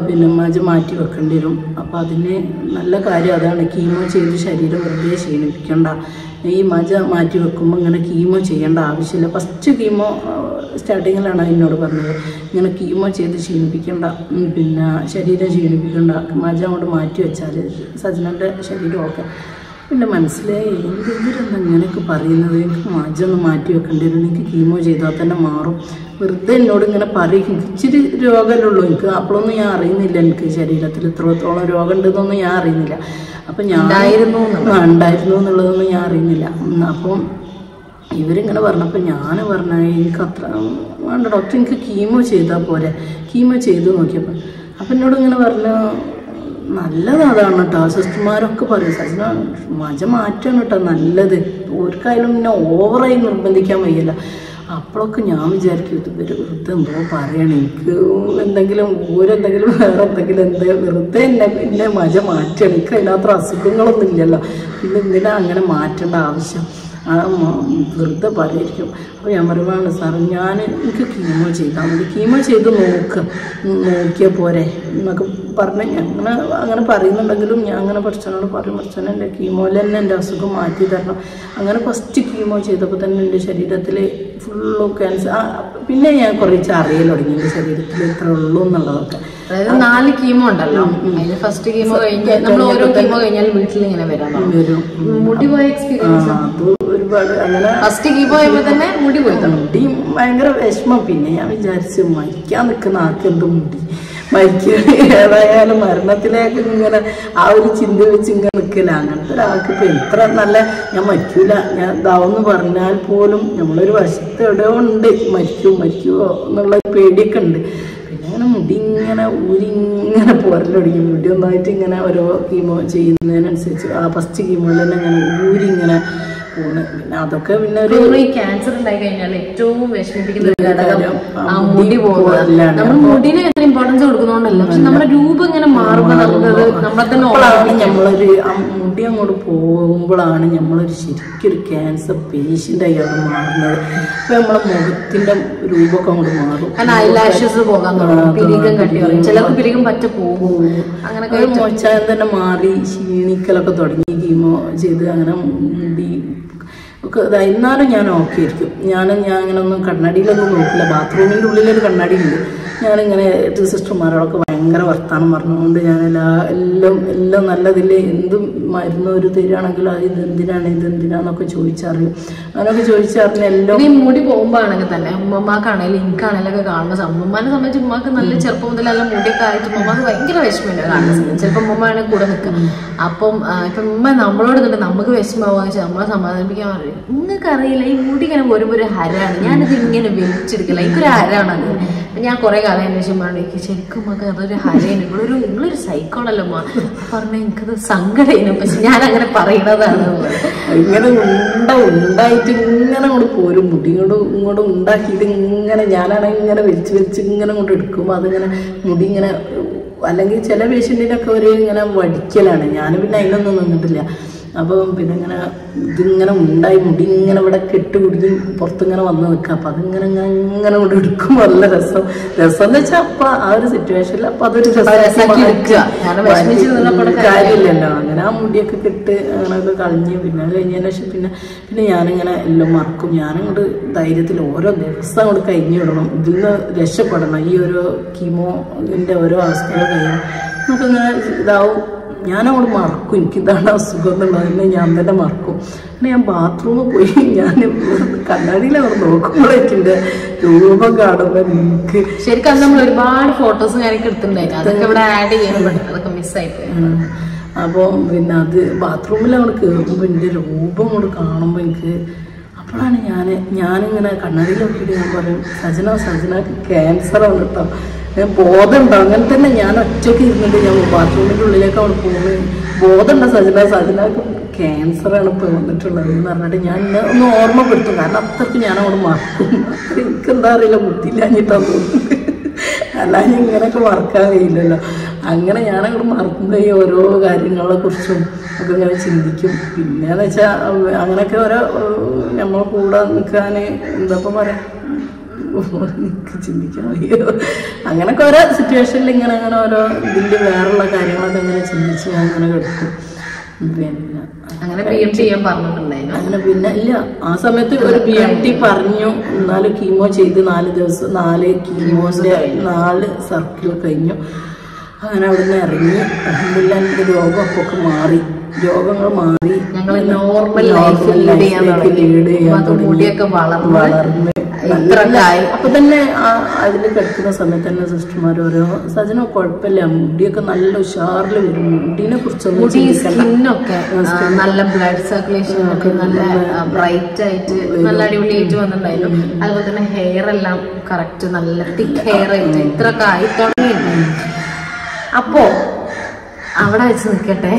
പിന്നെ മജ മാറ്റി വെക്കേണ്ടി വരും. അപ്പോൾ അതിന് നല്ല കാര്യം അതാണ്, കീമോ ചെയ്ത് ശരീരം വെറുതെ ക്ഷീണിപ്പിക്കേണ്ട. ഈ മജ മാറ്റി വെക്കുമ്പോൾ ഇങ്ങനെ കീമോ ചെയ്യേണ്ട ആവശ്യമില്ല. ഫസ്റ്റ് കീമോ സ്റ്റാർട്ടിങ്ങിലാണ് എന്നോട് പറഞ്ഞത്, ഇങ്ങനെ കീമോ ചെയ്ത് ക്ഷീണിപ്പിക്കേണ്ട, പിന്നെ ശരീരം ക്ഷീണിപ്പിക്കേണ്ട, മജ അങ്ങോട്ട് മാറ്റി വെച്ചാൽ സജിനൻ്റെ ശരീരം ഓക്കെ. പിന്നെ മനസ്സിലായി ഇവരെന്താ ഇങ്ങനെയൊക്കെ പറയുന്നത്, എനിക്ക് മജ ഒന്ന് മാറ്റി വെക്കേണ്ടി വരും, എനിക്ക് കീമോ ചെയ്താൽ തന്നെ മാറും. വെറുതെ എന്നോട് ഇങ്ങനെ പറയും. ഇച്ചിരി രോഗമല്ലേ ഉള്ളൂ എനിക്ക്, അപ്പോഴൊന്നും ഞാൻ അറിയുന്നില്ല എനിക്ക് ശരീരത്തിൽ ഇത്രത്തോളം രോഗം ഉണ്ടെന്നൊന്നും ഞാൻ അറിയുന്നില്ല. അപ്പം ഞാൻ ഉണ്ടായിരുന്നു എന്നുള്ളതൊന്നും ഞാൻ അറിയുന്നില്ല. അപ്പം ഇവരിങ്ങനെ പറഞ്ഞപ്പോൾ ഞാൻ പറഞ്ഞ എനിക്ക് അത്ര വേണ്ട ഡോക്ടർ, എനിക്ക് കീമോ ചെയ്താൽ പോരെ, കീമോ ചെയ്ത് നോക്കിയപ്പോൾ അപ്പം എന്നോട് ഇങ്ങനെ പറഞ്ഞു നല്ലത് അതാണ് കേട്ടോ. സിസ്റ്റർമാരൊക്കെ പറയും സജിന മജ മാറ്റാണ് കേട്ടോ നല്ലത്, ഓർക്കായാലും പിന്നെ ഓവറായി നിർബന്ധിക്കാൻ വയ്യല്ല. അപ്പോഴൊക്കെ ഞാൻ വിചാരിക്കും ഇത് വെറുതെ എന്തോ പറയണം, എനിക്ക് എന്തെങ്കിലും വേറെ എന്തെങ്കിലും വെറുതെ എന്നെ മജ മാറ്റണം, എനിക്ക് അതിനകത്ത് അസുഖങ്ങളൊന്നും ഇല്ലല്ലോ, പിന്നെ എന്തിനാ അങ്ങനെ മാറ്റേണ്ട ആവശ്യം, വെറുതെ പറയായിരിക്കും. അപ്പോൾ ഞാൻ പറയുവാണ് സാറ് എനിക്ക് കീമോ ചെയ്താൽ മതി, കീമോ ചെയ്ത് നോക്കിയാൽ പോരെ എന്നൊക്കെ പറഞ്ഞ് അങ്ങനെ പറയുന്നുണ്ടെങ്കിലും ഞാൻ അങ്ങനെ പഠിച്ചവനോട് പറയും, പഠിച്ചവൻ എൻ്റെ കീമോയിൽ തന്നെ എൻ്റെ അസുഖം മാറ്റി തരണം. അങ്ങനെ ഫസ്റ്റ് കീമോ ചെയ്തപ്പോൾ തന്നെ എൻ്റെ ശരീരത്തിൽ ഫുള്ള് ക്യാൻസർ. പിന്നെ ഞാൻ കുറച്ച് അറിയൽ തുടങ്ങി എൻ്റെ ശരീരത്തിൽ ഇത്ര ഉള്ളൂ എന്നുള്ളതൊക്കെ. അതായത് 4 കീമോ ഉണ്ടല്ലോ, ഫസ്റ്റ് കീമോ കഴിഞ്ഞാൽ നമ്മൾ ഓരോ കീമോ കഴിഞ്ഞാൽ വീട്ടിൽ ഇങ്ങനെ വരും. മുടി പോയ എക്സ്പീരിയൻസ് അത് ഒരുപാട്. അങ്ങനെ ഫസ്റ്റ് കീമോ ചെയ്യുമ്പോൾ തന്നെ മുടി പോയി, മുടി ഭയങ്കര വിഷമം. പിന്നെ ഞാൻ വിചാരിച്ചു മരിക്കാൻ നിൽക്കുന്ന ആൾക്കെന്ത് മുടി, ഏതായാലും മരണത്തിലേക്ക് ഇങ്ങനെ ആ ഒരു ചിന്ത വെച്ച് ഇങ്ങനെ നിൽക്കില്ല. അങ്ങനത്തെ ഒരാൾക്ക് ഇപ്പം എത്ര നല്ല ഞാൻ മരിക്കൂല ഞാൻ ഇതാവെന്ന് പറഞ്ഞാൽ പോലും നമ്മളൊരു വശത്ത് എവിടെയോ ഉണ്ട് മരിക്കുമോ എന്നുള്ള പേടിയൊക്കെ ഉണ്ട്. പിന്നെ അങ്ങനെ മുടി ഇങ്ങനെ ഊരിങ്ങനെ പോരലൊടുങ്ങി, മുടി ഒന്നായിട്ട് ഇങ്ങനെ ഓരോ കീമോ ചെയ്യുന്നതിനനുസരിച്ച് ആ ഫസ്റ്റ് കീമോയിൽ തന്നെ ഇങ്ങനെ ഊരിങ്ങനെ പോകുന്നു. പിന്നെ അതൊക്കെ പിന്നെ ഒരു ക്യാൻസർ ഉണ്ടായി കഴിഞ്ഞാൽ ഏറ്റവും വിഷമിപ്പിക്കുന്ന ഒരു ഘടകം ആ മുടി പോകുന്നത്. നമ്മൾ മുടിന് എത്ര ഇമ്പോർട്ടൻസ് കൊടുക്കുന്നോണ്ടല്ല, പക്ഷെ നമ്മുടെ രൂപം ഇങ്ങനെ മാറുമ്പോൾ നമുക്കത് നമ്മളെ തന്നെ നമ്മളൊരു മുടി അങ്ങോട്ട് പോകുമ്പോഴാണ് നമ്മളൊരു ശരിക്കൊരു ക്യാൻസർ പേഷ്യൻ്റായി അത് മാറുന്നത്. അപ്പൊ നമ്മളെ മുഖത്തിന്റെ രൂപമൊക്കെ അങ്ങോട്ട് മാറും. ഐലാഷസ് പോകാൻ തുടങ്ങും, പിരികം കട്ടി പറയും, ചിലർക്ക് പിരികം പറ്റ പോകും. അങ്ങനെ മോച്ചാൻ തന്നെ മാറി ക്ഷീണിക്കലൊക്കെ തുടങ്ങി കീമോ ചെയ്ത്. അങ്ങനെ മുടി ഒക്കെ എന്നാലും ഞാൻ ഓക്കെ ആയിരിക്കും. ഞാൻ അങ്ങനെ ഒന്നും കണ്ണാടിയിലൊന്നും നോക്കില്ല. ബാത്റൂമിൻ്റെ ഉള്ളിലൊരു കണ്ണാടി ഉണ്ട്. ഞാനിങ്ങനെ സിസ്റ്റർമാരോടൊക്കെ ഭയങ്കര വർത്താനം പറഞ്ഞുകൊണ്ട് ഞാൻ എല്ലാം നല്ലതില്ലേ, എന്തും മരുന്ന് ഒരു തരികയാണെങ്കിലും അത് ഇതെന്തിനാന്നൊക്കെ ചോദിച്ചറിയും. അങ്ങനെയൊക്കെ ചോദിച്ചറിഞ്ഞ എല്ലാം ഈ മുടി പോകുമ്പോഴാണെങ്കിൽ തന്നെ ഉമ്മമാക്കാണെങ്കിലും എനിക്കാണെങ്കിലും ഒക്കെ കാണുമ്പോൾ ഉമ്മമാനെ സംബന്ധിച്ച് ഉമ്മക്ക് നല്ല ചെറുപ്പം മുതൽ നല്ല മുടിയൊക്കെ ആയിട്ട് ഉമ്മമാക്ക് ഭയങ്കര വിഷമമില്ല കാണുന്നത്. ചിലപ്പോൾ ഉമ്മമാണ് കൂടെ നിൽക്കുക. അപ്പം ഇപ്പം ഉമ്മ നമ്മളോട് തന്നെ നമുക്ക് വിഷമമാകുക വെച്ചാൽ നമ്മളെ സമാധാനിപ്പിക്കാൻ പറയും, നിങ്ങൾക്ക് അറിയില്ല ഈ മുടി ഇങ്ങനെ വരുമ്പോൾ ഒരു ഹരമാണ്, ഞാനിത് ഇങ്ങനെ വലിച്ചെടുക്കില്ല, എനിക്കൊരു ഹരമാണത്. ഞാൻ കുറെ കാലം അന്വേഷിച്ചു പറഞ്ഞു ശരിക്കും മക അതൊരു ഹരയാണ്, നിങ്ങളൊരു സൈക്കോണല്ലോ അമ്മ പറഞ്ഞ എനിക്കത് സങ്കടമാണ്. പക്ഷെ ഞാൻ അങ്ങനെ പറയുന്നതാണ്. ഇങ്ങനെ ഉണ്ടായിട്ട് ഇങ്ങനെ കൊണ്ട് പോരും, മുടി ഇങ്ങോട്ട് ഉണ്ടാക്കിയിട്ട് ഇങ്ങനെ ഞാനാണെങ്കിൽ ഇങ്ങനെ വലിച്ച് ഇങ്ങനെ കൊണ്ട് എടുക്കുമ്പോൾ അതിങ്ങനെ മുടി ഇങ്ങനെ, അല്ലെങ്കിൽ ചില പേഷ്യൻറ്റിനൊക്കെ ഒരു ഇങ്ങനെ വടിക്കലാണ്. ഞാൻ പിന്നെ അതിനൊന്നും നിന്നിട്ടില്ല. അപ്പം പിന്നെ ഇങ്ങനെ ഇതിങ്ങനെ ഉണ്ടായി മുടി ഇങ്ങനെ ഇവിടെ കെട്ടുപിടിച്ച് പുറത്തിങ്ങനെ വന്ന് നിൽക്കുക. അപ്പം അതിങ്ങനെ ഇങ്ങനെ കൊണ്ട് എടുക്കും. നല്ല രസം എന്ന് വെച്ചാൽ അപ്പം ആ ഒരു സിറ്റുവേഷനിൽ അപ്പം അതൊരു കാര്യമില്ലല്ലോ. അങ്ങനെ ആ മുടിയൊക്കെ കെട്ട് അങ്ങനെയൊക്കെ കളഞ്ഞ് പിന്നെ അത് കഴിഞ്ഞതിന് ശേഷം പിന്നെ ഞാനിങ്ങനെ എല്ലാം മറക്കും. ഞാനിങ്ങോട്ട് ധൈര്യത്തിൽ ഓരോ ദിവസം അങ്ങോട്ട് കഴിഞ്ഞു വിടണം, ഇതിൽ നിന്ന് രക്ഷപ്പെടണം. ഈ ഓരോ കീമോൻ്റെ ഓരോ അവസ്ഥകൾ കഴിയണം. നമുക്കിങ്ങനെ ഇതാവും. ഞാനങ്ങോട്ട് മറക്കും, എനിക്കിതാണ് അസുഖം എന്നുള്ളതിനെ ഞാൻ തന്നെ മറക്കും. പിന്നെ ഞാൻ ബാത്റൂമിൽ പോയി ഞാൻ കണ്ണാടിയിൽ അവിടെ നോക്കുമ്പോഴേക്കും എൻ്റെ രൂപം കാണുമ്പോൾ എനിക്ക് ശരിക്കും അത് നമ്മൾ ഒരുപാട് ഫോട്ടോസും കാര്യമൊക്കെ എടുത്തിട്ടുണ്ടായിരുന്നു. അതൊക്കെ ഇവിടെ ആഡ് ചെയ്യണം, അതൊക്കെ മിസ്സായിപ്പോയി. അപ്പോൾ പിന്നെ അത് ബാത്റൂമിൽ അവിടെ കയറുമ്പോൾ എൻ്റെ രൂപം അങ്ങോട്ട് കാണുമ്പോൾ എനിക്ക് അപ്പോഴാണ് ഞാനിങ്ങനെ കണ്ണാടിയിൽ നോക്കിയിട്ട് ഞാൻ പറയും, സജനക്ക് ക്യാൻസറാണ് കേട്ടോ, ബോധമുണ്ടോ? അങ്ങനെ തന്നെ ഞാൻ ഒറ്റയ്ക്ക് ഇരുന്നിട്ട് ഞാൻ ബാത്റൂമിൻ്റെ ഉള്ളിലേക്ക് അവിടെ പോകുന്നത്, ബോധമുണ്ടോ സജനക്ക് ക്യാൻസറാണ് ഇപ്പോൾ വന്നിട്ടുള്ളത് എന്ന് പറഞ്ഞിട്ട് ഞാൻ ഒന്ന് ഓർമ്മപ്പെടുത്തും. കാരണം അത്രയ്ക്ക് ഞാൻ അവിടെ മറക്കും. എനിക്കെന്താ അറിയില്ല, ബുദ്ധിയില്ലാഞ്ഞിട്ടാണ് തോന്നുന്നത്, അല്ലാതെ ഇങ്ങനെയൊക്കെ മറക്കാൻ കഴിയില്ലല്ലോ. അങ്ങനെ ഞാനങ്ങോട്ട് മറക്കുമ്പോൾ ഈ ഓരോ കാര്യങ്ങളെ കുറിച്ചും ഒക്കെ ഇങ്ങനെ ചിന്തിക്കും. പിന്നെയെന്ന് വെച്ചാൽ അങ്ങനെയൊക്കെ ഓരോ നമ്മൾ കൂടെ നിൽക്കാൻ എന്താപ്പം പറയാം, എനിക്ക് ചിന്തിക്കണം. അങ്ങനെയൊക്കെ ഓരോ സിറ്റുവേഷനിൽ ഇങ്ങനെ അങ്ങനെ ഓരോ ഇതിൻ്റെ വേറെയുള്ള കാര്യങ്ങളൊക്കെ ഇങ്ങനെ ചിന്തിച്ച് ഞാൻ അങ്ങനെ കിടക്കും. പിന്നെ അങ്ങനെ PMT ചെയ്യാൻ പറഞ്ഞിട്ടുണ്ടായിരുന്നു. അങ്ങനെ പിന്നെ ഇല്ല, ആ സമയത്ത് ഒരു PMT പറഞ്ഞു. 4 കീമോ ചെയ്ത് 4 ദിവസം 4 കീമോന്റെ 4 സർക്കിൾ കഴിഞ്ഞു. അങ്ങനെ അവിടുന്ന് ഇറങ്ങി. എൻ്റെ രോഗം അപ്പൊക്കെ മാറി, രോഗങ്ങൾ മാറി. ഞങ്ങൾ നോർമൽ ലൈഫ് ലീഡ് ചെയ്യാൻ തുടങ്ങി. വളർന്ന് അപ്പൊ തന്നെ അതിൽ കിടക്കുന്ന സമയത്ത് തന്നെ സിസ്റ്റർമാർ ഓരോ സജന കുഴപ്പമില്ല, മുടിയൊക്കെ നല്ല ഉഷാറിൽ വരും, മുടിനെ കുറിച്ചൊന്നും സ്കിന്നൊക്കെ നല്ല ബ്ലഡ് സർക്കുലേഷൻ ഒക്കെ നല്ല ബ്രൈറ്റ് ആയിട്ട് നല്ല അടിപൊളിയായിട്ട് വന്നിട്ടുണ്ടായിരുന്നു. അതുപോലെ തന്നെ ഹെയർ എല്ലാം കറക്റ്റ് നല്ല തിക്ക് ഹെയർ ആയിട്ട് ഇത്രയൊക്കെ ആയി തുടങ്ങിയിരുന്നു. അപ്പോ അവിടെ വെച്ച് നിൽക്കട്ടെ,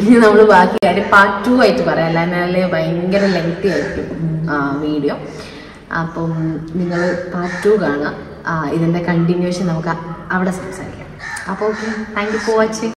ഇനി നമ്മൾ ബാക്കി കാര്യം പാർട്ട് 2 ആയിട്ട് പറയാം, അല്ലാതെ ഭയങ്കര ലെങ്തി ആയിരിക്കും വീഡിയോ. അപ്പം നിങ്ങൾ പാർട്ട് 2 കാണാം. ഇതിൻ്റെ കണ്ടിന്യൂഷൻ നമുക്ക് അവിടെ സംസാരിക്കാം. അപ്പോൾ okay, thank you for watching.